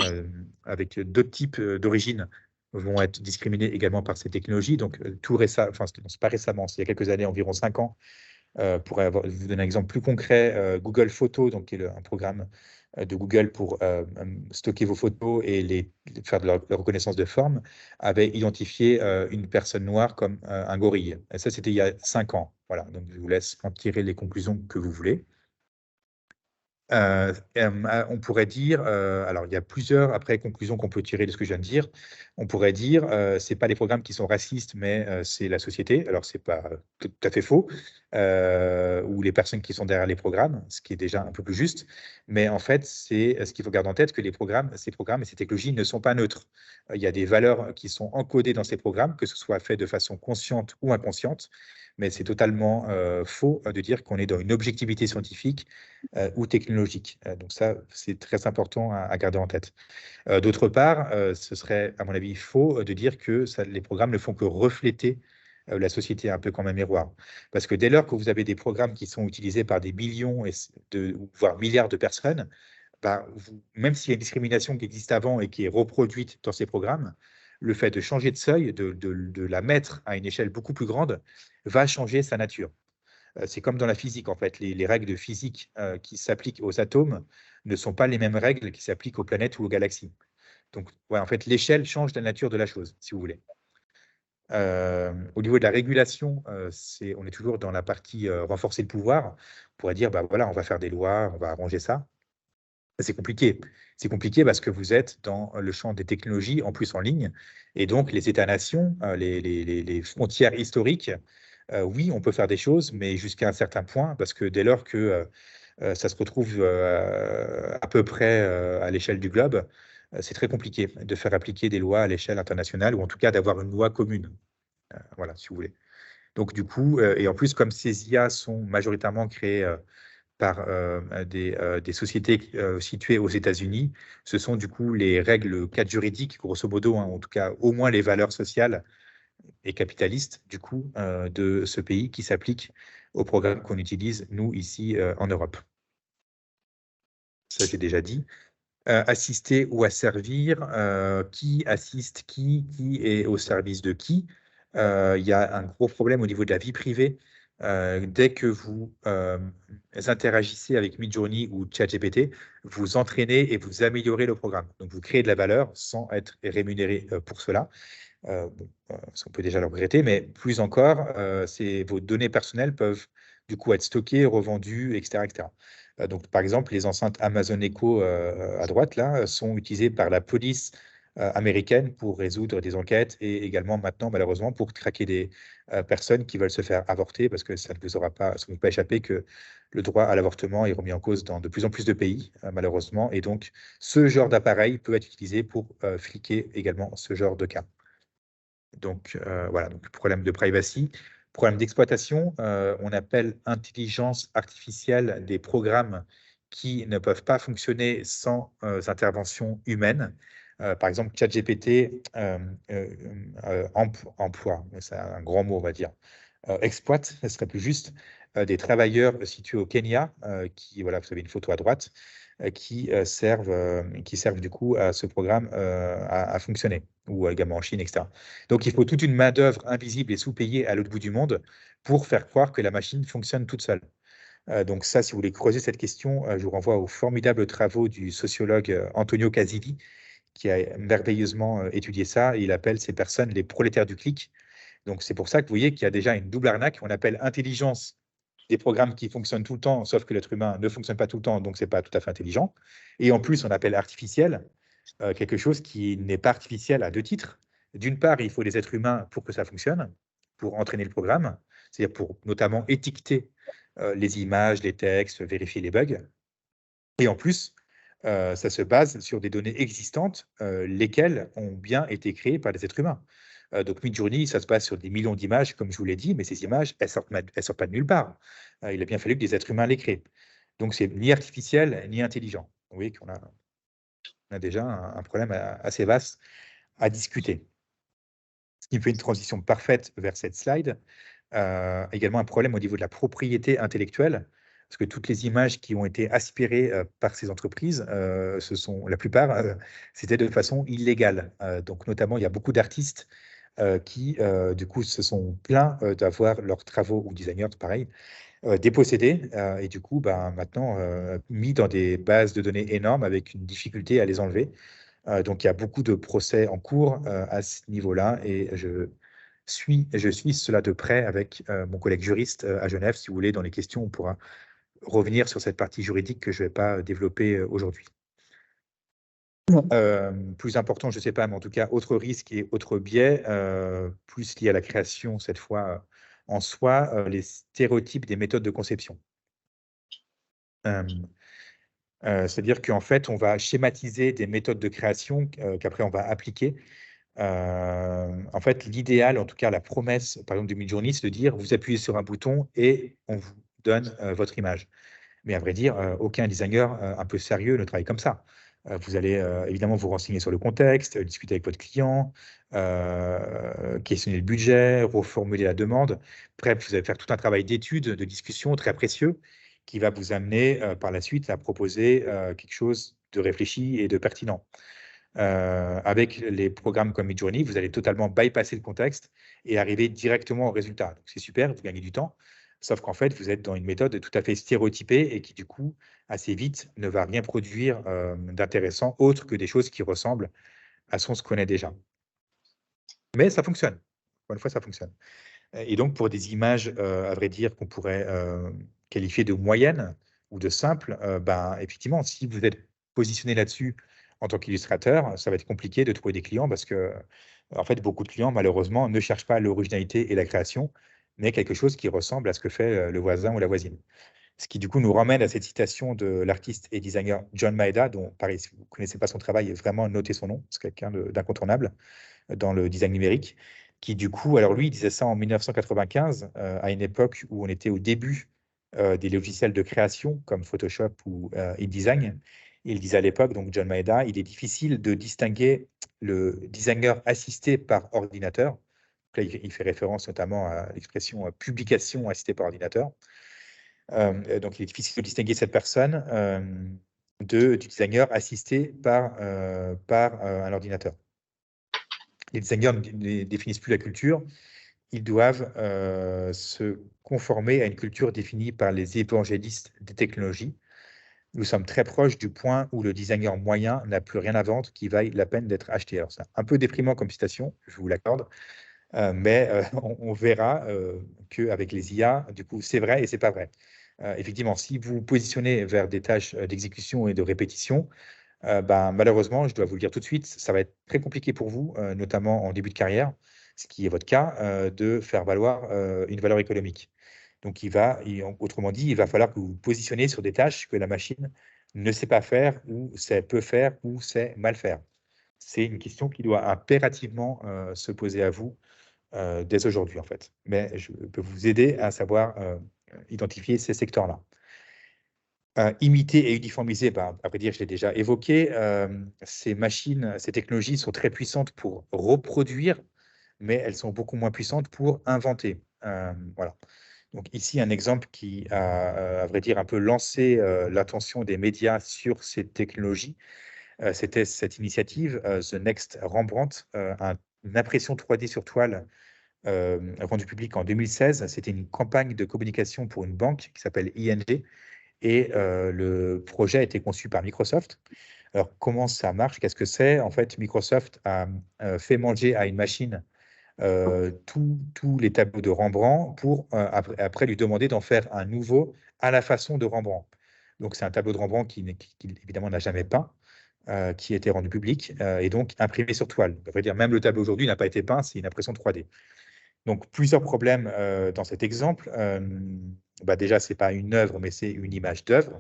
avec d'autres types d'origine vont être discriminées également par ces technologies. Donc, tout récemment, enfin, c'est pas récemment, c'est il y a quelques années, environ 5 ans, pour vous donner un exemple plus concret, Google Photos, donc, qui est un programme de Google pour stocker vos photos et faire de la reconnaissance de forme, avait identifié une personne noire comme un gorille. Et ça, c'était il y a 5 ans. Voilà, donc je vous laisse en tirer les conclusions que vous voulez. On pourrait dire, alors il y a plusieurs après conclusions qu'on peut tirer de ce que je viens de dire. On pourrait dire, c'est pas les programmes qui sont racistes, mais c'est la société. Alors c'est pas tout à fait faux, ou les personnes qui sont derrière les programmes, ce qui est déjà un peu plus juste. Mais en fait, c'est ce qu'il faut garder en tête que ces programmes et ces technologies ne sont pas neutres. Il y a des valeurs qui sont encodées dans ces programmes, que ce soit fait de façon consciente ou inconsciente. Mais c'est totalement faux de dire qu'on est dans une objectivité scientifique ou technologique. Donc ça, c'est très important à garder en tête. D'autre part, ce serait, à mon avis, faux de dire que les programmes ne font que refléter la société un peu comme un miroir. Parce que dès lors que vous avez des programmes qui sont utilisés par des millions, voire milliards de personnes, bah, même s'il y a une discrimination qui existe avant et qui est reproduite dans ces programmes, le fait de changer de seuil, de la mettre à une échelle beaucoup plus grande, va changer sa nature. C'est comme dans la physique, en fait. Les règles de physique qui s'appliquent aux atomes ne sont pas les mêmes règles qui s'appliquent aux planètes ou aux galaxies. Donc, ouais, en fait, l'échelle change la nature de la chose, si vous voulez. Au niveau de la régulation, on est toujours dans la partie renforcer le pouvoir. On pourrait dire, bah, voilà, on va faire des lois, on va arranger ça. C'est compliqué. C'est compliqué parce que vous êtes dans le champ des technologies, en plus en ligne, et donc les États-nations, les frontières historiques, oui, on peut faire des choses, mais jusqu'à un certain point, parce que dès lors que ça se retrouve à peu près à l'échelle du globe, c'est très compliqué de faire appliquer des lois à l'échelle internationale, ou en tout cas d'avoir une loi commune. Voilà, si vous voulez. Donc du coup, et en plus, comme ces IA sont majoritairement créées par des sociétés situées aux États-Unis, ce sont du coup les règles, le cadre juridique, grosso modo, hein, en tout cas au moins les valeurs sociales et capitalistes du coup de ce pays qui s'appliquent au programme qu'on utilise, nous, ici en Europe. Ça, j'ai déjà dit. Assister ou asservir, qui assiste qui est au service de qui. Il y a un gros problème au niveau de la vie privée. Dès que vous interagissez avec Midjourney ou ChatGPT, vous entraînez et vous améliorez le programme. Donc, vous créez de la valeur sans être rémunéré pour cela. Ça, on peut déjà le regretter, mais plus encore, vos données personnelles peuvent du coup être stockées, revendues, etc., etc. Donc, par exemple, les enceintes Amazon Echo à droite là sont utilisées par la police américaine pour résoudre des enquêtes et également maintenant, malheureusement, pour traquer des personnes qui veulent se faire avorter, parce que ça ne vous vous pas échappé que le droit à l'avortement est remis en cause dans de plus en plus de pays, malheureusement, et donc ce genre d'appareil peut être utilisé pour fliquer également ce genre de cas. Donc, voilà, donc problème de privacy. Problème d'exploitation, on appelle intelligence artificielle des programmes qui ne peuvent pas fonctionner sans intervention humaine. Par exemple, ChatGPT emploie, c'est un grand mot, on va dire, exploite, ce serait plus juste, des travailleurs situés au Kenya, voilà, vous avez une photo à droite, qui servent du coup à ce programme à fonctionner, ou également en Chine, etc. Donc, il faut toute une main-d'œuvre invisible et sous-payée à l'autre bout du monde pour faire croire que la machine fonctionne toute seule. Donc ça, si vous voulez creuser cette question, je vous renvoie aux formidables travaux du sociologue Antonio Casilli, qui a merveilleusement étudié ça. Il appelle ces personnes les prolétaires du clic. Donc c'est pour ça que vous voyez qu'il y a déjà une double arnaque. On appelle intelligence des programmes qui fonctionnent tout le temps, sauf que l'être humain ne fonctionne pas tout le temps, donc c'est pas tout à fait intelligent. Et en plus, on appelle artificiel quelque chose qui n'est pas artificiel à deux titres. D'une part, il faut des êtres humains pour que ça fonctionne, pour entraîner le programme, c'est-à-dire pour notamment étiqueter les images, les textes, vérifier les bugs. Et en plus, ça se base sur des données existantes, lesquelles ont bien été créées par des êtres humains. Donc Midjourney, ça se base sur des millions d'images, comme je vous l'ai dit, mais ces images, elles sortent pas de nulle part. Il a bien fallu que des êtres humains les créent. Donc c'est ni artificiel, ni intelligent. Vous voyez qu'on a déjà un problème assez vaste à discuter. Ce qui me fait une transition parfaite vers cette slide. Également un problème au niveau de la propriété intellectuelle. parce que toutes les images qui ont été aspirées par ces entreprises, la plupart, c'était de façon illégale. Donc, notamment, il y a beaucoup d'artistes qui, du coup, se sont plaints d'avoir leurs travaux, ou designers, pareil, dépossédés, et du coup, ben, maintenant, mis dans des bases de données énormes avec une difficulté à les enlever. Donc, il y a beaucoup de procès en cours à ce niveau-là, et je suis cela de près avec mon collègue juriste à Genève. Si vous voulez, dans les questions, on pourra revenir sur cette partie juridique que je ne vais pas développer aujourd'hui. Plus important, je ne sais pas, mais en tout cas, autre risque et autre biais, plus lié à la création, cette fois en soi, les stéréotypes des méthodes de conception. C'est-à-dire qu'en fait, on va schématiser des méthodes de création qu'après on va appliquer. En fait, l'idéal, en tout cas la promesse, par exemple, du Midjourney, c'est de dire vous appuyez sur un bouton et on vous donne votre image. Mais à vrai dire, aucun designer un peu sérieux ne travaille comme ça. Vous allez évidemment vous renseigner sur le contexte, discuter avec votre client, questionner le budget, reformuler la demande. Bref, vous allez faire tout un travail d'étude, de discussion très précieux qui va vous amener par la suite à proposer quelque chose de réfléchi et de pertinent. Avec les programmes comme Midjourney, vous allez totalement bypasser le contexte et arriver directement au résultat. Donc c'est super, vous gagnez du temps, sauf qu'en fait, vous êtes dans une méthode tout à fait stéréotypée et qui, du coup, assez vite, ne va rien produire d'intéressant autre que des choses qui ressemblent à ce qu'on se connaît déjà. Mais ça fonctionne. Encore une fois, ça fonctionne. Et donc, pour des images, à vrai dire, qu'on pourrait qualifier de moyennes ou de simples, ben, effectivement, si vous êtes positionné là-dessus en tant qu'illustrateur, ça va être compliqué de trouver des clients parce que, en fait, beaucoup de clients, malheureusement, ne cherchent pas l'originalité et la création, mais quelque chose qui ressemble à ce que fait le voisin ou la voisine. Ce qui, du coup, nous ramène à cette citation de l'artiste et designer John Maeda, dont, pareil, si vous ne connaissez pas son travail, vraiment notez son nom, c'est quelqu'un d'incontournable dans le design numérique, qui du coup, alors lui, il disait ça en 1995, à une époque où on était au début des logiciels de création comme Photoshop ou InDesign. Il disait à l'époque, donc John Maeda, il est difficile de distinguer le designer assisté par ordinateur. Là, il fait référence notamment à l'expression publication assistée par ordinateur. Donc, il est difficile de distinguer cette personne du designer assisté par un ordinateur. Les designers ne définissent plus la culture, ils doivent se conformer à une culture définie par les évangélistes des technologies. Nous sommes très proches du point où le designer moyen n'a plus rien à vendre qui vaille la peine d'être acheté. Alors, c'est un peu déprimant comme citation, je vous l'accorde, mais on verra qu'avec les IA, du coup, c'est vrai et c'est pas vrai. Effectivement, si vous vous positionnez vers des tâches d'exécution et de répétition, ben, malheureusement, je dois vous le dire tout de suite, ça va être très compliqué pour vous, notamment en début de carrière, ce qui est votre cas, de faire valoir une valeur économique. Donc, autrement dit, il va falloir que vous vous positionnez sur des tâches que la machine ne sait pas faire, ou sait peu faire, ou sait mal faire. C'est une question qui doit impérativement se poser à vous dès aujourd'hui, en fait. Mais je peux vous aider à savoir identifier ces secteurs-là. Imiter et uniformiser, ben, à vrai dire, je l'ai déjà évoqué. Ces machines, ces technologies sont très puissantes pour reproduire, mais elles sont beaucoup moins puissantes pour inventer. Voilà. Donc ici, un exemple qui a, à vrai dire, un peu lancé l'attention des médias sur ces technologies, c'était cette initiative, The Next Rembrandt, une impression 3D sur toile rendue publique en 2016. C'était une campagne de communication pour une banque qui s'appelle ING. Et le projet a été conçu par Microsoft. Alors, comment ça marche? Qu'est-ce que c'est? En fait, Microsoft a fait manger à une machine tous les tableaux de Rembrandt pour après lui demander d'en faire un nouveau à la façon de Rembrandt. Donc, c'est un tableau de Rembrandt qui évidemment n'a jamais peint, qui a été rendu public et donc imprimé sur toile. À vrai dire, même le tableau aujourd'hui n'a pas été peint, c'est une impression 3D. Donc, plusieurs problèmes dans cet exemple. Bah déjà, ce n'est pas une œuvre, mais c'est une image d'œuvre.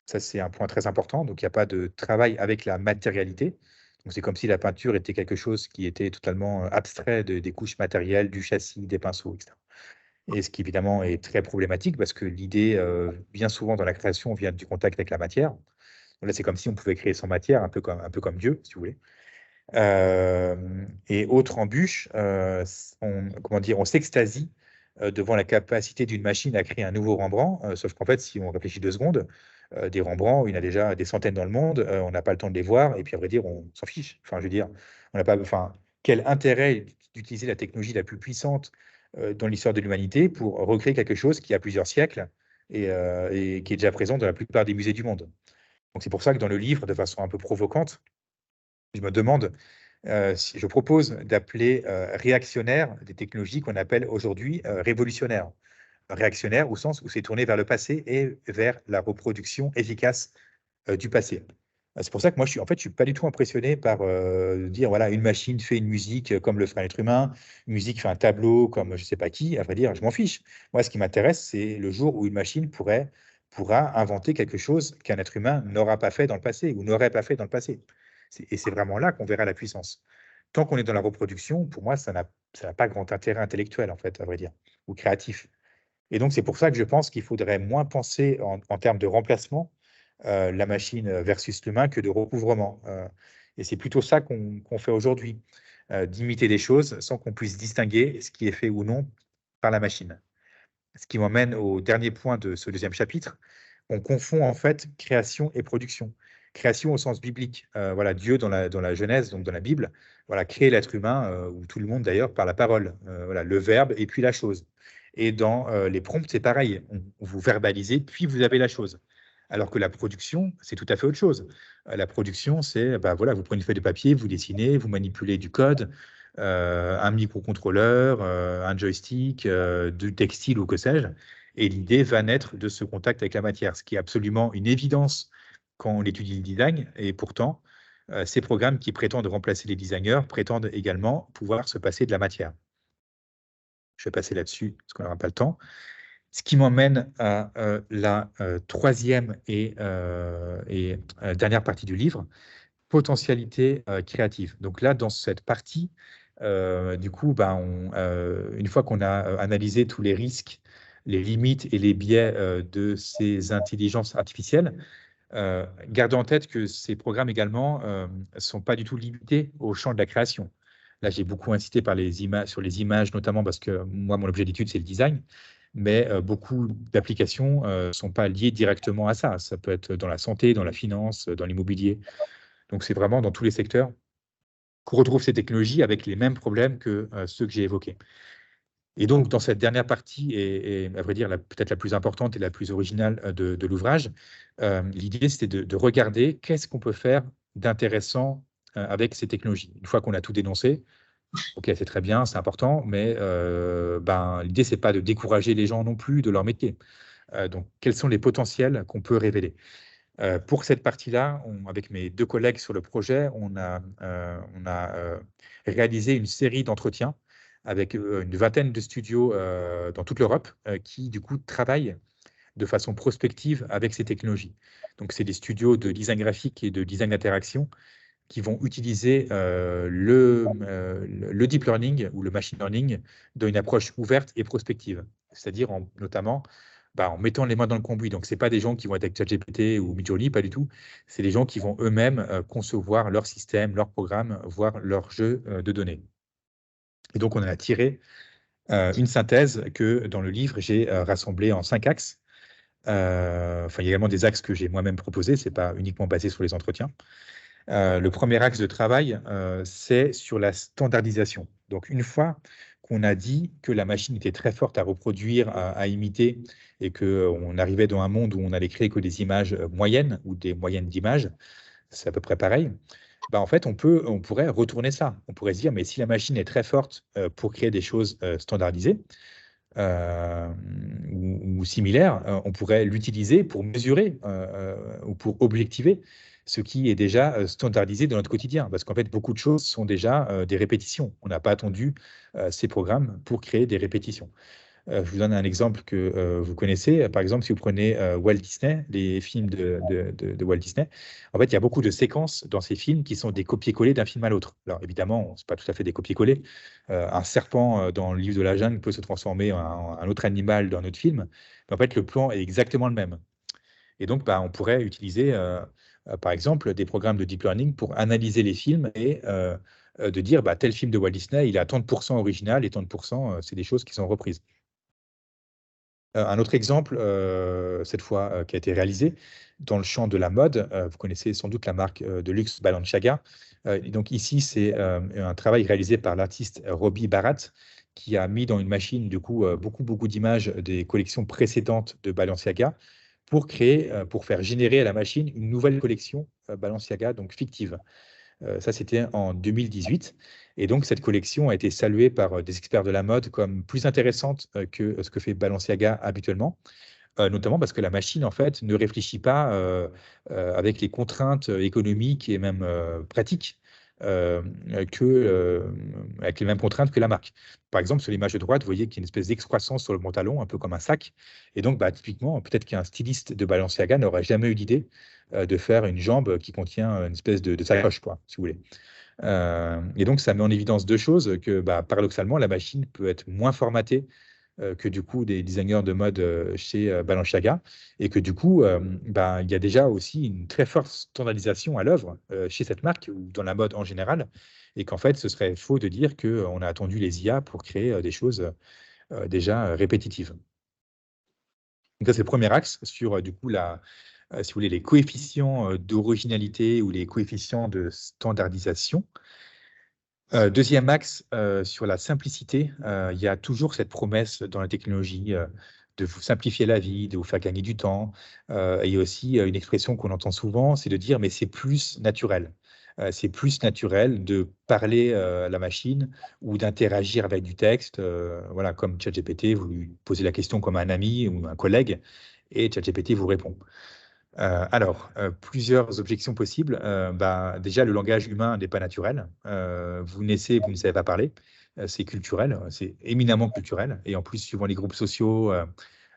Ça, c'est un point très important. Donc, il n'y a pas de travail avec la matérialité. Donc, c'est comme si la peinture était quelque chose qui était totalement abstrait des couches matérielles, du châssis, des pinceaux, etc. Et ce qui, évidemment, est très problématique parce que l'idée, bien souvent dans la création, vient du contact avec la matière. Donc là, c'est comme si on pouvait créer sans matière, un peu comme Dieu, si vous voulez. Et autre embûche, comment dire, on s'extasie devant la capacité d'une machine à créer un nouveau Rembrandt, sauf qu'en fait, si on réfléchit 2 secondes, des Rembrandts, il y en a déjà des centaines dans le monde, on n'a pas le temps de les voir, et puis à vrai dire, on s'en fiche. Enfin, je veux dire, on n'a pas, enfin, quel intérêt d'utiliser la technologie la plus puissante dans l'histoire de l'humanité pour recréer quelque chose qui a plusieurs siècles et qui est déjà présent dans la plupart des musées du monde. Donc c'est pour ça que dans le livre, de façon un peu provocante, je me demande, si je propose d'appeler réactionnaires des technologies qu'on appelle aujourd'hui révolutionnaires. Réactionnaires au sens où c'est tourné vers le passé et vers la reproduction efficace du passé. C'est pour ça que moi, je suis pas du tout impressionné par dire, voilà, une machine fait une musique comme le ferait un être humain, une musique fait un tableau comme je sais pas qui. À vrai dire, je m'en fiche. Moi, ce qui m'intéresse, c'est le jour où une machine pourra inventer quelque chose qu'un être humain n'aura pas fait dans le passé ou n'aurait pas fait dans le passé. Et c'est vraiment là qu'on verra la puissance. Tant qu'on est dans la reproduction, pour moi, ça n'a pas grand intérêt intellectuel, en fait, à vrai dire, ou créatif. Et donc, c'est pour ça que je pense qu'il faudrait moins penser en termes de remplacement, la machine versus l'humain, que de recouvrement. Et c'est plutôt ça qu'on fait aujourd'hui, d'imiter des choses sans qu'on puisse distinguer ce qui est fait ou non par la machine. Ce qui m'emmène au dernier point de ce deuxième chapitre. On confond en fait création et production. Création au sens biblique. Voilà, Dieu dans la Genèse, donc dans la Bible, voilà, crée l'être humain, ou tout le monde d'ailleurs, par la parole. Voilà, le verbe et puis la chose. Et dans les prompts, c'est pareil. Vous verbalisez, puis vous avez la chose. Alors que la production, c'est tout à fait autre chose. La production, c'est, bah, voilà, vous prenez une feuille de papier, vous dessinez, vous manipulez du code, un microcontrôleur, un joystick, du textile ou que sais-je. Et l'idée va naître de ce contact avec la matière, ce qui est absolument une évidence quand on étudie le design. Et pourtant, ces programmes qui prétendent remplacer les designers prétendent également pouvoir se passer de la matière. Je vais passer là-dessus parce qu'on n'aura pas le temps. Ce qui m'emmène à la troisième et dernière partie du livre, potentialité créative. Donc là, dans cette partie, du coup, ben, une fois qu'on a analysé tous les risques, les limites et les biais de ces intelligences artificielles, gardez en tête que ces programmes également ne sont pas du tout limités au champ de la création. Là, j'ai beaucoup insisté sur les images, notamment parce que moi, mon objet d'étude, c'est le design, mais beaucoup d'applications ne sont pas liées directement à ça. Ça peut être dans la santé, dans la finance, dans l'immobilier. Donc, c'est vraiment dans tous les secteurs qu'on retrouve ces technologies avec les mêmes problèmes que ceux que j'ai évoqués. Et donc, dans cette dernière partie, et à vrai dire peut-être la plus importante et la plus originale de l'ouvrage, l'idée, c'était de regarder qu'est-ce qu'on peut faire d'intéressant avec ces technologies. Une fois qu'on a tout dénoncé, ok, c'est très bien, c'est important, mais ben, l'idée, c'est pas de décourager les gens non plus de leur métier. Donc, quels sont les potentiels qu'on peut révéler? Pour cette partie-là, avec mes 2 collègues sur le projet, on a réalisé une série d'entretiens avec une vingtaine de studios dans toute l'Europe qui, du coup, travaillent de façon prospective avec ces technologies. Donc, c'est des studios de design graphique et de design d'interaction qui vont utiliser le deep learning ou le machine learning dans une approche ouverte et prospective, c'est-à-dire notamment en mettant les mains dans le cambouis. Donc, ce n'est pas des gens qui vont être avec ChatGPT ou Midjourney, pas du tout. C'est des gens qui vont eux-mêmes concevoir leur système, leur programme, voire leur jeu de données. Et donc, on a tiré une synthèse que dans le livre, j'ai rassemblée en 5 axes. Enfin, il y a également des axes que j'ai moi-même proposés, ce n'est pas uniquement basé sur les entretiens. Le premier axe de travail, c'est sur la standardisation. Donc, une fois qu'on a dit que la machine était très forte à reproduire, à imiter, et qu'on arrivait dans un monde où on allait créer que des images moyennes ou des moyennes d'images, c'est à peu près pareil, en fait, on pourrait retourner ça. On pourrait se dire, mais si la machine est très forte pour créer des choses standardisées ou similaires, on pourrait l'utiliser pour mesurer ou pour objectiver ce qui est déjà standardisé dans notre quotidien. Parce qu'en fait, beaucoup de choses sont déjà des répétitions. On n'a pas attendu ces programmes pour créer des répétitions. Je vous donne un exemple que vous connaissez. Par exemple, si vous prenez Walt Disney, les films de Walt Disney, en fait, il y a beaucoup de séquences dans ces films qui sont des copier-coller d'un film à l'autre. Alors, évidemment, ce n'est pas tout à fait des copier-coller. Un serpent dans le livre de la jungle peut se transformer en un autre animal dans un autre film. Mais en fait, le plan est exactement le même. Et donc, on pourrait utiliser, par exemple, des programmes de deep learning pour analyser les films et de dire, tel film de Walt Disney, il est à tant de % original et tant de %, c'est des choses qui sont reprises. Un autre exemple, cette fois, qui a été réalisé dans le champ de la mode. Vous connaissez sans doute la marque de luxe Balenciaga. Et donc ici, c'est un travail réalisé par l'artiste Robbie Barat, qui a mis dans une machine, du coup, beaucoup d'images des collections précédentes de Balenciaga pour pour faire générer à la machine une nouvelle collection Balenciaga, donc fictive. Ça, c'était en 2018. Et donc, cette collection a été saluée par des experts de la mode comme plus intéressante que ce que fait Balenciaga habituellement, notamment parce que la machine, en fait, ne réfléchit pas avec les contraintes économiques et même pratiques euh, avec les mêmes contraintes que la marque. Par exemple, sur l'image de droite, vous voyez qu'il y a une espèce d'excroissance sur le pantalon, un peu comme un sac. Et donc, bah, typiquement, peut-être qu'un styliste de Balenciaga n'aurait jamais eu l'idée de faire une jambe qui contient une espèce de sacoche, quoi, si vous voulez. Et donc, ça met en évidence deux choses, que bah, paradoxalement, la machine peut être moins formatée que du coup des designers de mode chez Balenciaga, et que du coup, bah, il y a déjà aussi une très forte standardisation à l'œuvre chez cette marque ou dans la mode en général, et qu'en fait, ce serait faux de dire qu'on a attendu les IA pour créer des choses déjà répétitives. Donc ça, c'est le premier axe sur du coup si vous voulez, les coefficients d'originalité ou les coefficients de standardisation. Deuxième axe, sur la simplicité, il y a toujours cette promesse dans la technologie de vous simplifier la vie, de vous faire gagner du temps. Et il y a aussi une expression qu'on entend souvent, c'est de dire mais c'est plus naturel. C'est plus naturel de parler à la machine ou d'interagir avec du texte. Voilà, comme ChatGPT, vous lui posez la question comme un ami ou un collègue et ChatGPT vous répond. Plusieurs objections possibles. Bah, déjà, le langage humain n'est pas naturel. Vous naissez, vous ne savez pas parler. C'est culturel, c'est éminemment culturel. Et en plus, suivant les groupes sociaux,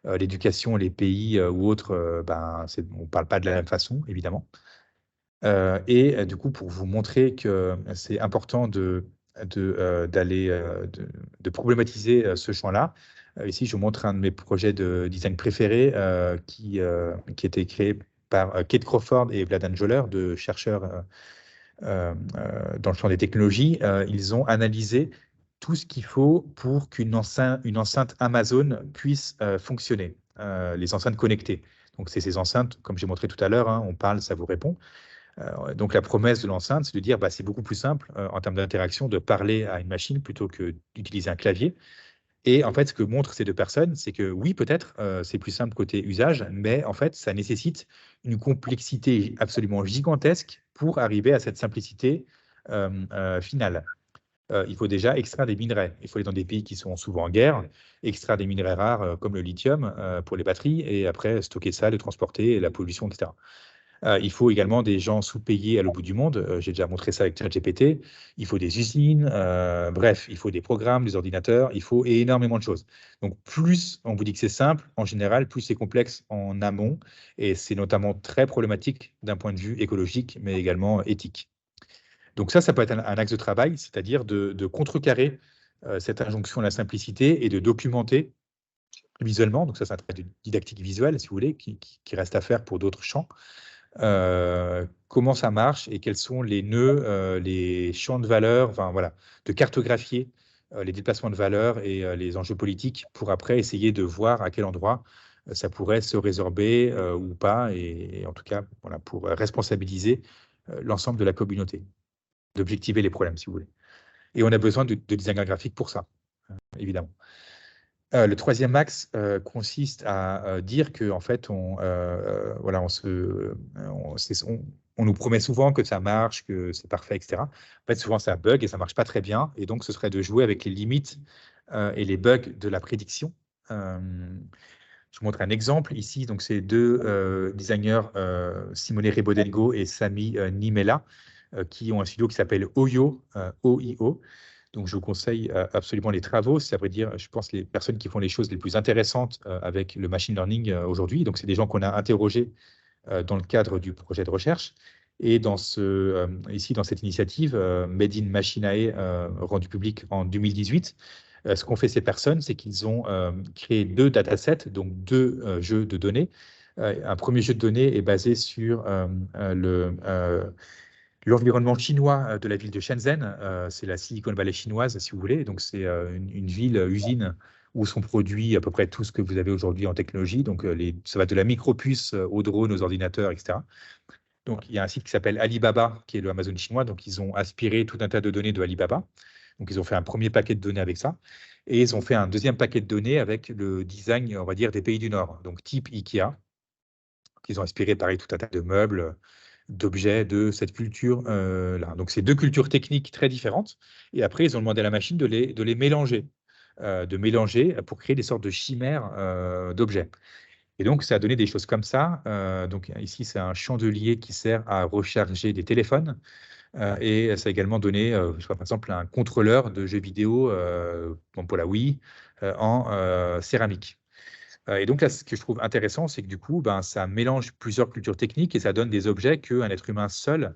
l'éducation, les pays ou autres, ben, on ne parle pas de la même façon, évidemment. Du coup, pour vous montrer que c'est important de problématiser ce champ-là, ici, je vous montre un de mes projets de design préférés qui a été créé par Kate Crawford et Vladan Joler, deux chercheurs dans le champ des technologies. Ils ont analysé tout ce qu'il faut pour une enceinte Amazon puisse fonctionner, les enceintes connectées. Donc, c'est ces enceintes, comme j'ai montré tout à l'heure, hein, on parle, ça vous répond. Donc la promesse de l'enceinte, c'est de dire bah, c'est beaucoup plus simple en termes d'interaction de parler à une machine plutôt que d'utiliser un clavier. Et en fait, ce que montrent ces deux personnes, c'est que oui, peut-être c'est plus simple côté usage, mais en fait, ça nécessite une complexité absolument gigantesque pour arriver à cette simplicité finale. Il faut déjà extraire des minerais. Il faut aller dans des pays qui sont souvent en guerre, extraire des minerais rares comme le lithium pour les batteries, et après stocker ça, le transporter, la pollution, etc. Il faut également des gens sous-payés à l'autre bout du monde. J'ai déjà montré ça avec ChatGPT. Il faut des usines. Bref, il faut des programmes, des ordinateurs. Il faut énormément de choses. Donc, plus on vous dit que c'est simple, en général, plus c'est complexe en amont. Et c'est notamment très problématique d'un point de vue écologique, mais également éthique. Donc ça peut être un axe de travail, c'est-à-dire de contrecarrer cette injonction à la simplicité et de documenter visuellement. Donc ça, c'est un travail de didactique visuelle, si vous voulez, qui reste à faire pour d'autres champs. Comment ça marche et quels sont les nœuds, les champs de valeur, enfin voilà, de cartographier les déplacements de valeur et les enjeux politiques pour après essayer de voir à quel endroit ça pourrait se résorber ou pas, et en tout cas voilà, pour responsabiliser l'ensemble de la communauté, d'objectiver les problèmes si vous voulez. Et on a besoin de design graphique pour ça, évidemment. Le troisième axe consiste à dire que en fait, voilà, on nous promet souvent que ça marche, que c'est parfait, etc. En fait, souvent, ça bug et ça marche pas très bien. Et donc, ce serait de jouer avec les limites et les bugs de la prédiction. Je vous montre un exemple ici. Donc, c'est deux designers, Simone Rebodengo et Sami Nimela, qui ont un studio qui s'appelle Oyo, OIO. Donc, je vous conseille absolument les travaux. C'est à vrai dire, je pense, les personnes qui font les choses les plus intéressantes avec le machine learning aujourd'hui. Donc, c'est des gens qu'on a interrogés dans le cadre du projet de recherche. Et ici, dans cette initiative, Made in Machinae, rendue publique en 2018, ce qu'ont fait ces personnes, c'est qu'ils ont créé deux datasets, donc deux jeux de données. Un premier jeu de données est basé sur l'environnement chinois de la ville de Shenzhen. C'est la Silicon Valley chinoise, si vous voulez. Donc, c'est une ville-usine où sont produits à peu près tout ce que vous avez aujourd'hui en technologie. Donc, ça va de la micropuce aux drones, aux ordinateurs, etc. Donc, il y a un site qui s'appelle Alibaba, qui est le Amazon chinois. Donc, ils ont aspiré tout un tas de données de Alibaba. Donc, ils ont fait un premier paquet de données avec ça. Et ils ont fait un deuxième paquet de données avec le design, on va dire, des pays du Nord. Donc, type IKEA. Ils ont inspiré, pareil, tout un tas de meubles, d'objets de cette culture-là. Donc, c'est deux cultures techniques très différentes. Et après, ils ont demandé à la machine de les mélanger, pour créer des sortes de chimères d'objets. Et donc, ça a donné des choses comme ça. Donc, ici, c'est un chandelier qui sert à recharger des téléphones. Et ça a également donné, je crois, par exemple, un contrôleur de jeux vidéo pour la Wii en céramique. Et donc là, ce que je trouve intéressant, c'est que du coup, ben, ça mélange plusieurs cultures techniques et ça donne des objets qu'un être humain seul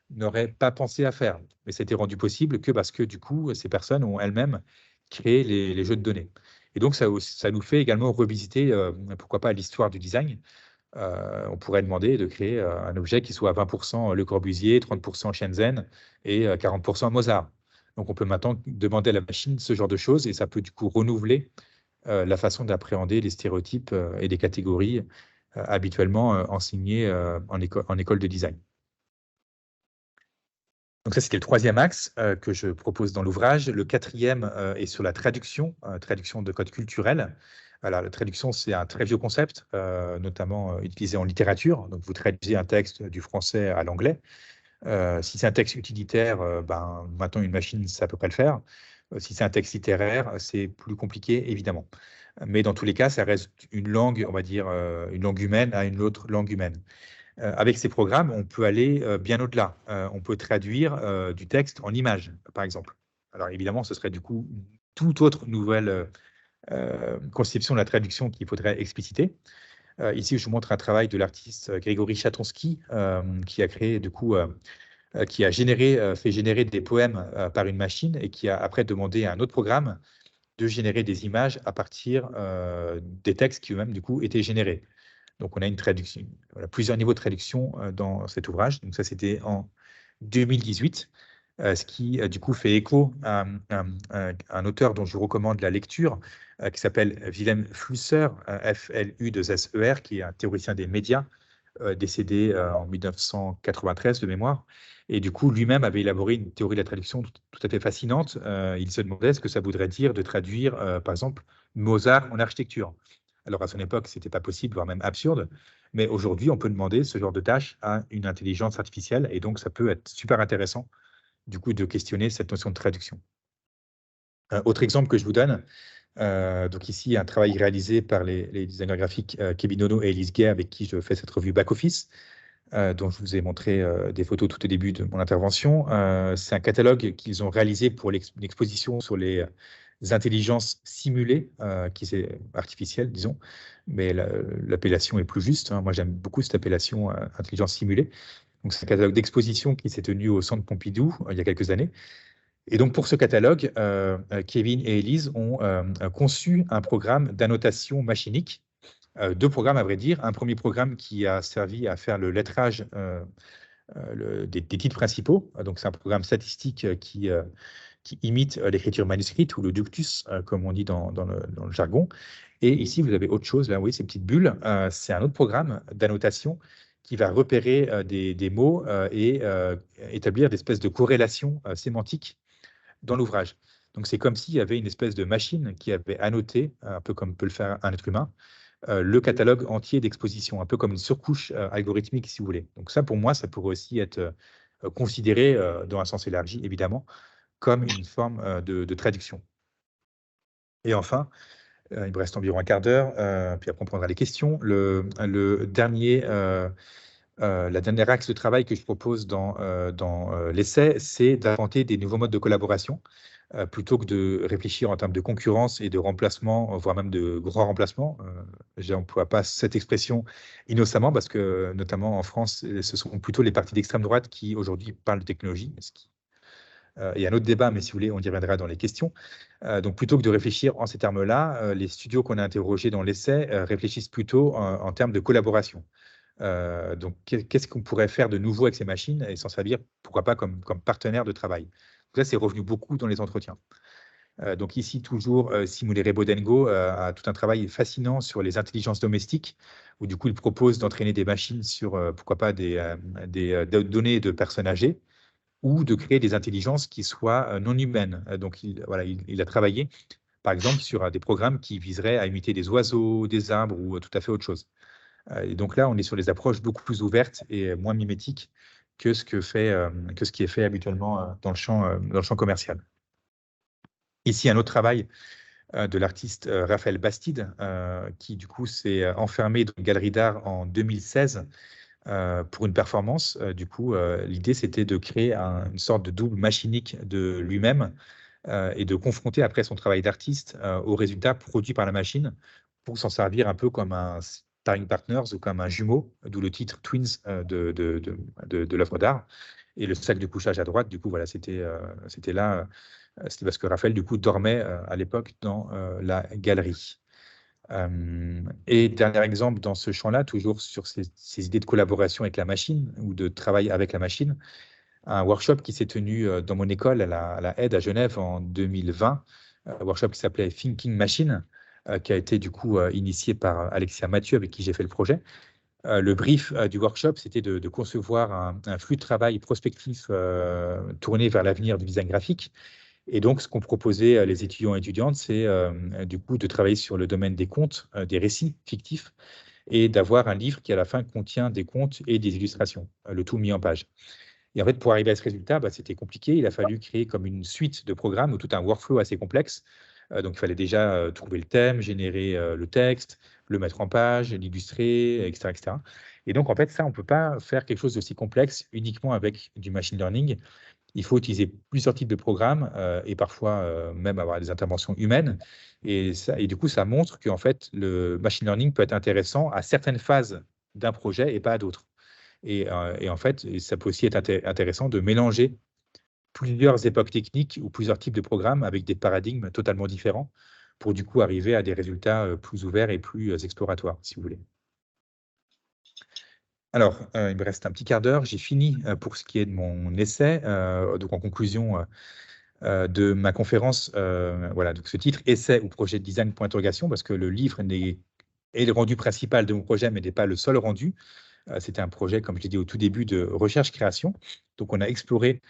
n'aurait pas pensé à faire. Mais ça a été rendu possible que parce que du coup, ces personnes ont elles-mêmes créé les jeux de données. Et donc, ça nous fait également revisiter, pourquoi pas, l'histoire du design. On pourrait demander de créer un objet qui soit à 20% Le Corbusier, 30% Shenzhen et 40% Mozart. Donc, on peut maintenant demander à la machine ce genre de choses et ça peut du coup renouveler la façon d'appréhender les stéréotypes et les catégories habituellement enseignées en école de design. Donc ça, c'était le troisième axe que je propose dans l'ouvrage. Le quatrième est sur la traduction, traduction de code culturel. Alors, la traduction, c'est un très vieux concept, notamment utilisé en littérature. Donc, vous traduisez un texte du français à l'anglais. Si c'est un texte utilitaire, maintenant, une machine, ça ne peut pas le faire. Si c'est un texte littéraire, c'est plus compliqué, évidemment. Mais dans tous les cas, ça reste une langue, on va dire, une langue humaine à une autre langue humaine. Avec ces programmes, on peut aller bien au-delà. On peut traduire du texte en images, par exemple. Alors évidemment, ce serait du coup une toute autre nouvelle conception de la traduction qu'il faudrait expliciter. Ici, je vous montre un travail de l'artiste Grégory Chatonsky, qui a créé du coup, qui a fait générer des poèmes par une machine et qui a après demandé à un autre programme de générer des images à partir des textes qui eux-mêmes du coup étaient générés. Donc, on a une traduction, voilà, plusieurs niveaux de traduction dans cet ouvrage. Donc, ça, c'était en 2018, ce qui, du coup, fait écho à un auteur dont je vous recommande la lecture, qui s'appelle Wilhelm Flusser, F-L-U-2-S-E-R, qui est un théoricien des médias, décédé en 1993 de mémoire. Et du coup, lui-même avait élaboré une théorie de la traduction tout à fait fascinante. Il se demandait ce que ça voudrait dire de traduire, par exemple, Mozart en architecture. Alors, à son époque, ce n'était pas possible, voire même absurde. Mais aujourd'hui, on peut demander ce genre de tâche à une intelligence artificielle. Et donc, ça peut être super intéressant, du coup, de questionner cette notion de traduction. Autre exemple que je vous donne, donc ici, un travail réalisé par les designers graphiques Kevin Ono et Elise Gay, avec qui je fais cette revue Back-Office, dont je vous ai montré des photos tout au début de mon intervention. C'est un catalogue qu'ils ont réalisé pour l'exposition sur les intelligences simulées, qui c'est artificielle, disons, mais l'appellation est plus juste, hein. Moi, j'aime beaucoup cette appellation intelligence simulée. Donc, c'est un catalogue d'exposition qui s'est tenu au Centre Pompidou il y a quelques années. Et donc, pour ce catalogue, Kevin et Elise ont conçu un programme d'annotation machinique, deux programmes à vrai dire. Un premier programme qui a servi à faire le lettrage des titres principaux. Donc, c'est un programme statistique qui imite l'écriture manuscrite ou le ductus, comme on dit dans le jargon. Et ici, vous avez autre chose, là, vous voyez ces petites bulles. C'est un autre programme d'annotation qui va repérer des mots et établir des espèces de corrélations sémantiques dans l'ouvrage. Donc, c'est comme s'il y avait une espèce de machine qui avait annoté, un peu comme peut le faire un être humain, le catalogue entier d'exposition, un peu comme une surcouche algorithmique, si vous voulez. Donc ça, pour moi, ça pourrait aussi être considéré, dans un sens élargi, évidemment, comme une forme de traduction. Et enfin, il me reste environ un quart d'heure, puis après on prendra les questions. La dernière axe de travail que je propose dans l'essai, c'est d'inventer des nouveaux modes de collaboration, plutôt que de réfléchir en termes de concurrence et de remplacement, voire même de grands remplacements. Je n'emploie pas cette expression innocemment parce que, notamment en France, ce sont plutôt les partis d'extrême droite qui aujourd'hui parlent de technologie. Il y a un autre débat, mais si vous voulez, on y reviendra dans les questions. Donc, plutôt que de réfléchir en ces termes-là, les studios qu'on a interrogés dans l'essai réfléchissent plutôt en termes de collaboration. Donc, qu'est-ce qu'on pourrait faire de nouveau avec ces machines et s'en servir, pourquoi pas, comme partenaire de travail. Donc, ça, c'est revenu beaucoup dans les entretiens. Donc ici, toujours, Simulere Bodengo a tout un travail fascinant sur les intelligences domestiques, où du coup, il propose d'entraîner des machines sur, pourquoi pas, des données de personnes âgées, ou de créer des intelligences qui soient non humaines. Donc, voilà, il a travaillé, par exemple, sur des programmes qui viseraient à imiter des oiseaux, des arbres ou tout à fait autre chose. Et donc là, on est sur des approches beaucoup plus ouvertes et moins mimétiques que ce qui est fait habituellement dans le champ commercial. Ici, un autre travail de l'artiste Raphaël Bastide, qui du coup s'est enfermé dans une galerie d'art en 2016 pour une performance. Du coup, l'idée, c'était de créer une sorte de double machinique de lui-même et de confronter après son travail d'artiste aux résultats produits par la machine pour s'en servir un peu comme un sparring partners ou comme un jumeau, d'où le titre Twins de l'œuvre d'art. Et le sac de couchage à droite, du coup, voilà, c'était là. C'était parce que Raphaël, du coup, dormait à l'époque dans la galerie. Et dernier exemple dans ce champ-là, toujours sur ces idées de collaboration avec la machine ou de travail avec la machine, un workshop qui s'est tenu dans mon école à la Aide à Genève en 2020, un workshop qui s'appelait Thinking Machine, qui a été du coup initié par Alexia Mathieu, avec qui j'ai fait le projet. Le brief du workshop, c'était de concevoir un flux de travail prospectif tourné vers l'avenir du design graphique. Et donc, ce qu'ont proposé les étudiants et étudiantes, c'est du coup de travailler sur le domaine des contes, des récits fictifs, et d'avoir un livre qui, à la fin, contient des contes et des illustrations, le tout mis en page. Et en fait, pour arriver à ce résultat, c'était compliqué. Il a fallu créer comme une suite de programmes ou tout un workflow assez complexe. Donc, il fallait déjà trouver le thème, générer le texte, le mettre en page, l'illustrer, etc., etc. Et donc, en fait, ça, on ne peut pas faire quelque chose d'aussi complexe uniquement avec du machine learning. Il faut utiliser plusieurs types de programmes et parfois même avoir des interventions humaines. Et du coup, ça montre qu'en fait, le machine learning peut être intéressant à certaines phases d'un projet et pas à d'autres. Et en fait, ça peut aussi être intéressant de mélanger plusieurs époques techniques ou plusieurs types de programmes avec des paradigmes totalement différents pour du coup arriver à des résultats plus ouverts et plus exploratoires, si vous voulez. Alors, il me reste un petit quart d'heure. J'ai fini pour ce qui est de mon essai. Donc, en conclusion de ma conférence, voilà, donc ce titre, Essai ou projet de design, point d'interrogation, parce que le livre est le rendu principal de mon projet, mais n'est pas le seul rendu. C'était un projet, comme je l'ai dit au tout début, de recherche-création. Donc, on a exploré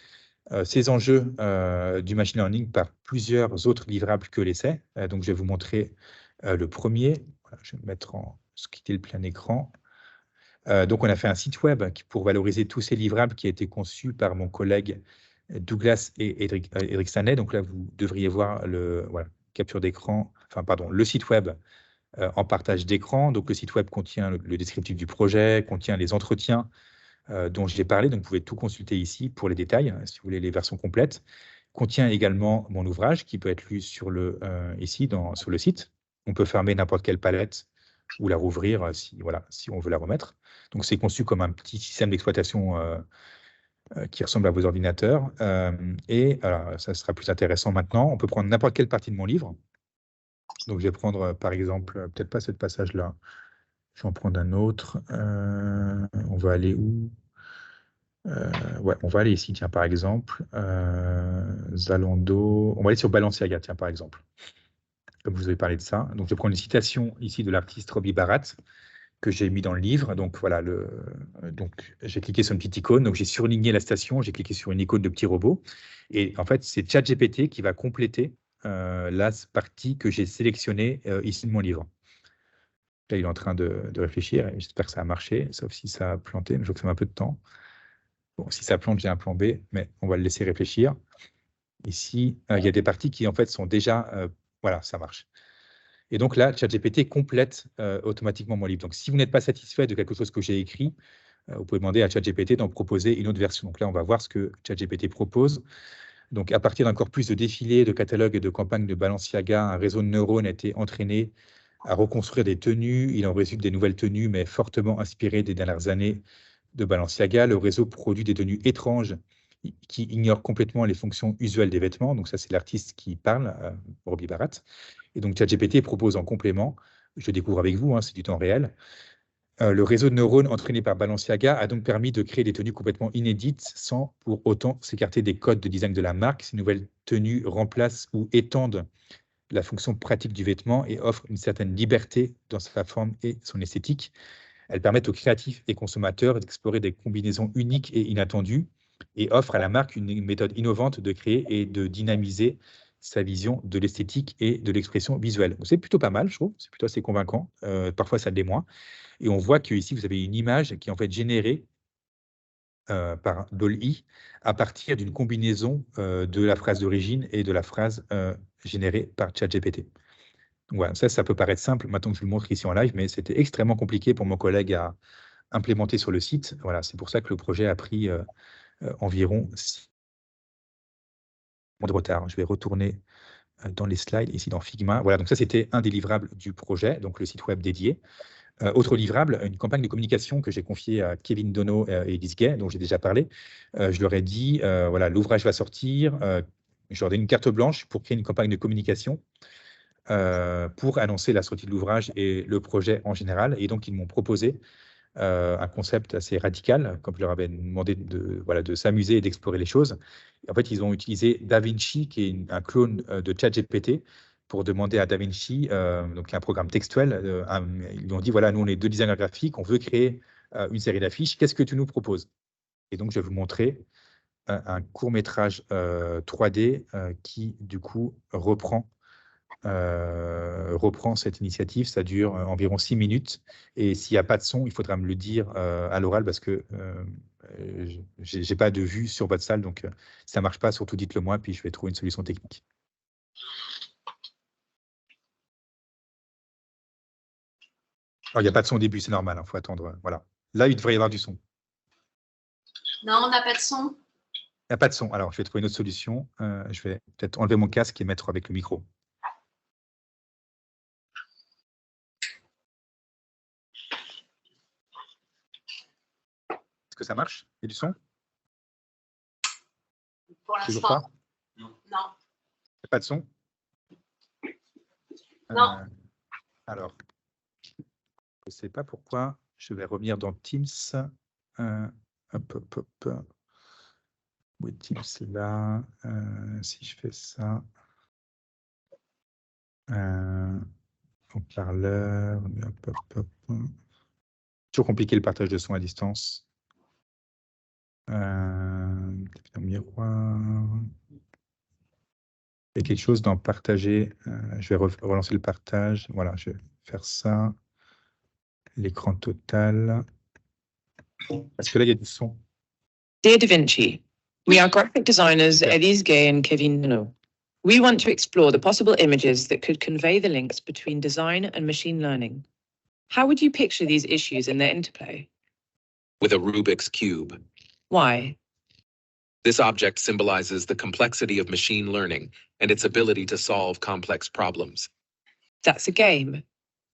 ces enjeux du machine learning par plusieurs autres livrables que l'essai. Donc, je vais vous montrer le premier. Voilà, je vais me mettre quitter le plein écran. Donc, on a fait un site web pour valoriser tous ces livrables qui a été conçu par mon collègue Douglas et Eric Stanley. Donc là, vous devriez voir capture d'écran, enfin, pardon, le site web en partage d'écran. Donc, le site web contient le descriptif du projet, contient les entretiens dont j'ai parlé. Donc, vous pouvez tout consulter ici pour les détails, si vous voulez les versions complètes. Contient également mon ouvrage qui peut être lu ici sur le site. On peut fermer n'importe quelle palette ou la rouvrir si on veut la remettre. Donc, c'est conçu comme un petit système d'exploitation qui ressemble à vos ordinateurs. Et alors, ça sera plus intéressant maintenant. On peut prendre n'importe quelle partie de mon livre. Donc, je vais prendre, par exemple, peut-être pas ce passage-là. Je vais en prendre un autre. On va aller où? Ouais, on va aller ici, tiens, par exemple. Zalando. On va aller sur Balenciaga, tiens, par exemple. Comme je vous avais parlé de ça. Donc, je prends une citation ici de l'artiste Robbie Barat que j'ai mis dans le livre. Donc, voilà, donc, j'ai cliqué sur une petite icône. Donc, j'ai surligné la station. J'ai cliqué sur une icône de petit robot. Et en fait, c'est ChatGPT qui va compléter la partie que j'ai sélectionnée ici de mon livre. Là, il est en train de réfléchir. J'espère que ça a marché, sauf si ça a planté. Mais je vois que ça met un peu de temps. Bon, si ça plante, j'ai un plan B, mais on va le laisser réfléchir. Ici, il y a des parties qui, en fait, sont déjà... voilà, ça marche. Et donc là, ChatGPT complète automatiquement mon livre. Donc, si vous n'êtes pas satisfait de quelque chose que j'ai écrit, vous pouvez demander à ChatGPT d'en proposer une autre version. Donc là, on va voir ce que ChatGPT propose. Donc, à partir d'un corpus de défilés, de catalogues et de campagnes de Balenciaga, un réseau de neurones a été entraîné à reconstruire des tenues. Il en résulte des nouvelles tenues, mais fortement inspirées des dernières années de Balenciaga. Le réseau produit des tenues étranges qui ignorent complètement les fonctions usuelles des vêtements. Donc ça, c'est l'artiste qui parle, Robbie Barat. Et donc ChatGPT propose en complément, je découvre avec vous, c'est du temps réel, Le réseau de neurones entraîné par Balenciaga a donc permis de créer des tenues complètement inédites sans pour autant s'écarter des codes de design de la marque. Ces nouvelles tenues remplacent ou étendent la fonction pratique du vêtement et offrent une certaine liberté dans sa forme et son esthétique. Elles permettent aux créatifs et consommateurs d'explorer des combinaisons uniques et inattendues et offrent à la marque une méthode innovante de créer et de dynamiser sa vision de l'esthétique et de l'expression visuelle. C'est plutôt pas mal, je trouve. C'est plutôt assez convaincant. Parfois, ça l'est moins. Et on voit qu'ici, vous avez une image qui est en fait générée par DALL-E à partir d'une combinaison de la phrase d'origine et de la phrase générée par ChatGPT. Voilà, ça peut paraître simple maintenant que je vous le montre ici en live, mais c'était extrêmement compliqué pour mon collègue à implémenter sur le site. Voilà, c'est pour ça que le projet a pris environ 6 mois de retard. Je vais retourner dans les slides, ici dans Figma. Voilà, donc ça, c'était un des livrables du projet, donc le site web dédié. Autre livrable, une campagne de communication que j'ai confiée à Kevin Dono et Elise Gay, dont j'ai déjà parlé. Je leur ai dit, voilà, l'ouvrage va sortir. Je leur ai donné une carte blanche pour créer une campagne de communication pour annoncer la sortie de l'ouvrage et le projet en général. Et donc, ils m'ont proposé un concept assez radical, comme je leur avais demandé de s'amuser et d'explorer les choses. Et en fait, ils ont utilisé DaVinci, qui est un clone de ChatGPT, pour demander à DaVinci, donc un programme textuel, ils lui ont dit, voilà, nous, on est 2 designers graphiques, on veut créer une série d'affiches, qu'est-ce que tu nous proposes? Et donc, je vais vous montrer un court-métrage 3D qui, du coup, reprend cette initiative. Ça dure environ 6 minutes. Et s'il n'y a pas de son, il faudra me le dire à l'oral parce que je n'ai pas de vue sur votre salle. Donc, si ça ne marche pas, surtout dites-le moi, puis je vais trouver une solution technique. Alors, il n'y a pas de son au début, c'est normal, il faut attendre. Voilà. Là, il devrait y avoir du son. Non, on n'a pas de son. Il n'y a pas de son. Alors, je vais trouver une autre solution. Je vais peut-être enlever mon casque et mettre avec le micro. Est-ce que ça marche? Il y a du son? Pour Toujours l'instant. pas? Non. Il n'y a pas de son? Non. Alors, je ne sais pas pourquoi. Je vais revenir dans Teams. Hop. Oui, Teams là. Si je fais ça. Haut-parleur. Toujours compliqué le partage de son à distance. Miroir. Il y a quelque chose dans partager. Je vais relancer le partage. Voilà, je vais faire ça. L'écran total. Parce que là, il y a du son. Dear Da Vinci, we are graphic designers Elise Gay and Kevin Nuno. We want to explore the possible images that could convey the links between design and machine learning. How would you picture these issues and their interplay? With a Rubik's Cube. Why? This object symbolizes the complexity of machine learning and its ability to solve complex problems. That's a game.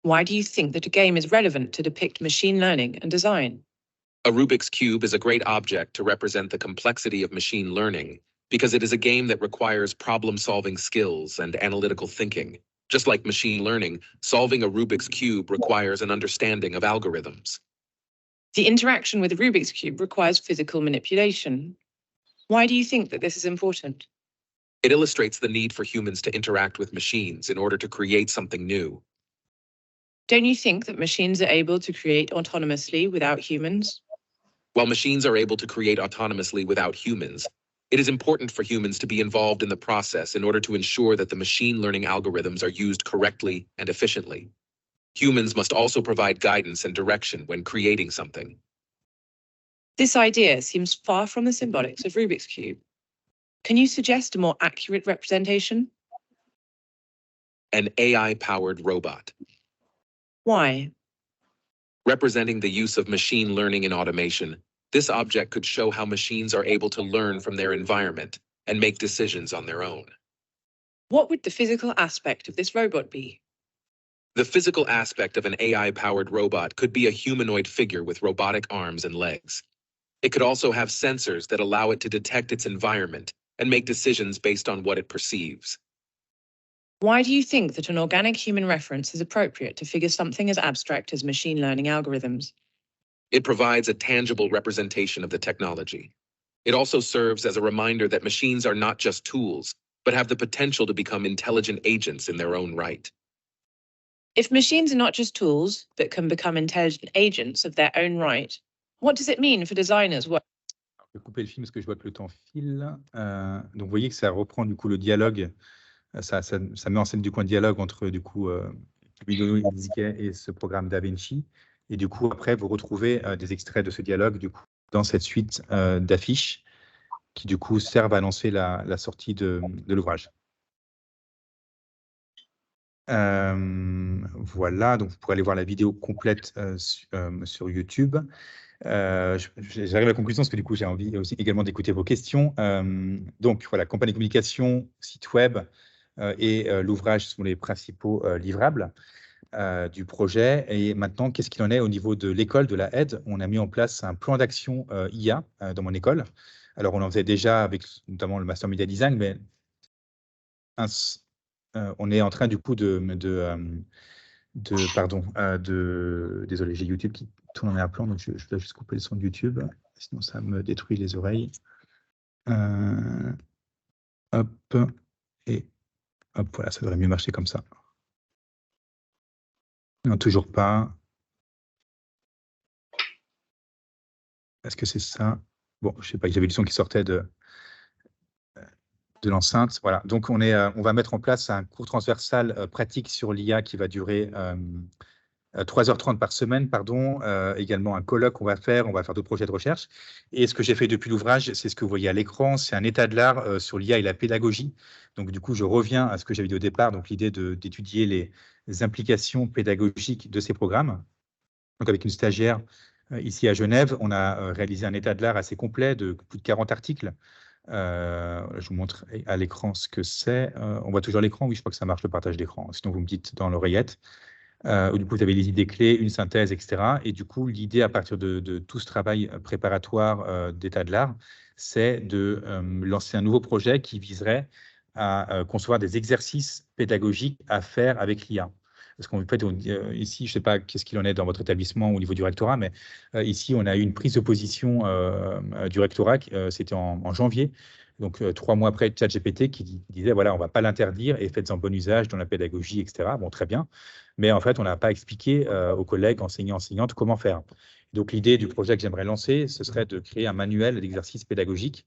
Why do you think that a game is relevant to depict machine learning and design? A Rubik's Cube is a great object to represent the complexity of machine learning because it is a game that requires problem-solving skills and analytical thinking. Just like machine learning, solving a Rubik's Cube requires an understanding of algorithms. The interaction with a Rubik's Cube requires physical manipulation. Why do you think that this is important? It illustrates the need for humans to interact with machines in order to create something new. Don't you think that machines are able to create autonomously without humans? While machines are able to create autonomously without humans, it is important for humans to be involved in the process in order to ensure that the machine learning algorithms are used correctly and efficiently. Humans must also provide guidance and direction when creating something. This idea seems far from the symbolics of Rubik's Cube. Can you suggest a more accurate representation? An AI-powered robot. Why? Representing the use of machine learning in automation, this object could show how machines are able to learn from their environment and make decisions on their own. What would the physical aspect of this robot be? The physical aspect of an AI-powered robot could be a humanoid figure with robotic arms and legs. It could also have sensors that allow it to detect its environment and make decisions based on what it perceives. Why do you think that an organic human reference is appropriate to figure something as abstract as machine learning algorithms? It provides a tangible representation of the technology. It also serves as a reminder that machines are not just tools, but have the potential to become intelligent agents in their own right. If machines are not just tools, but can become intelligent agents of their own right, what does it mean for designers? Je vais couper le film parce que je vois que le temps file. Donc, vous voyez que ça reprend du coup le dialogue. Ça met en scène du coup un dialogue entre du coup Kevin et ce programme DaVinci. Et du coup, après, vous retrouvez des extraits de ce dialogue du coup dans cette suite d'affiches qui du coup servent à annoncer la sortie de l'ouvrage. Voilà, donc vous pourrez aller voir la vidéo complète sur YouTube. J'arrive à la conclusion parce que du coup, j'ai envie aussi également d'écouter vos questions. Donc voilà, campagne de communication, site web et l'ouvrage sont les principaux livrables du projet. Et maintenant, qu'est-ce qu'il en est au niveau de l'école, de la aide? On a mis en place un plan d'action IA dans mon école. Alors, on en faisait déjà avec notamment le Master Media Design, mais on est en train du coup désolé, j'ai YouTube qui tourne en arrière-plan, donc je dois juste couper le son de YouTube, sinon ça me détruit les oreilles. Hop, et hop, voilà, ça devrait mieux marcher comme ça. Non, toujours pas. Est-ce que c'est ça? Bon, je sais pas, j'avais du son qui sortait de l'enceinte. Voilà, donc on va mettre en place un cours transversal pratique sur l'IA qui va durer 3h30 par semaine, pardon. Également un colloque qu'on va faire d'autres projets de recherche. Et ce que j'ai fait depuis l'ouvrage, c'est ce que vous voyez à l'écran, c'est un état de l'art sur l'IA et la pédagogie. Donc du coup, je reviens à ce que j'avais dit au départ, donc l'idée d'étudier les implications pédagogiques de ces programmes. Donc avec une stagiaire ici à Genève, on a réalisé un état de l'art assez complet de plus de 40 articles. Je vous montre à l'écran ce que c'est. On voit toujours l'écran? Oui, je crois que ça marche, le partage d'écran. Sinon, vous me dites dans l'oreillette. Du coup, vous avez les idées clés, une synthèse, etc. Et du coup, l'idée à partir de tout ce travail préparatoire d'état de l'art, c'est de lancer un nouveau projet qui viserait à concevoir des exercices pédagogiques à faire avec l'IA. Parce qu'en fait, ici, je ne sais pas qu'est-ce qu'il en est dans votre établissement au niveau du rectorat, mais ici, on a eu une prise de position du rectorat, c'était en janvier, donc 3 mois après ChatGPT, qui disait, voilà, on ne va pas l'interdire et faites-en bon usage dans la pédagogie, etc. Bon, très bien. Mais en fait, on n'a pas expliqué aux collègues, enseignants, enseignantes, comment faire. Donc, l'idée du projet que j'aimerais lancer, ce serait de créer un manuel d'exercice pédagogique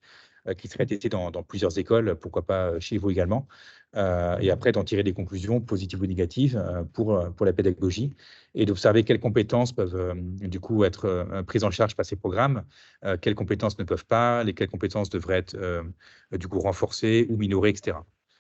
qui serait testé dans plusieurs écoles, pourquoi pas chez vous également, et après d'en tirer des conclusions positives ou négatives pour la pédagogie et d'observer quelles compétences peuvent du coup être prises en charge par ces programmes, quelles compétences ne peuvent pas, quelles compétences devraient être du coup renforcées ou minorées, etc.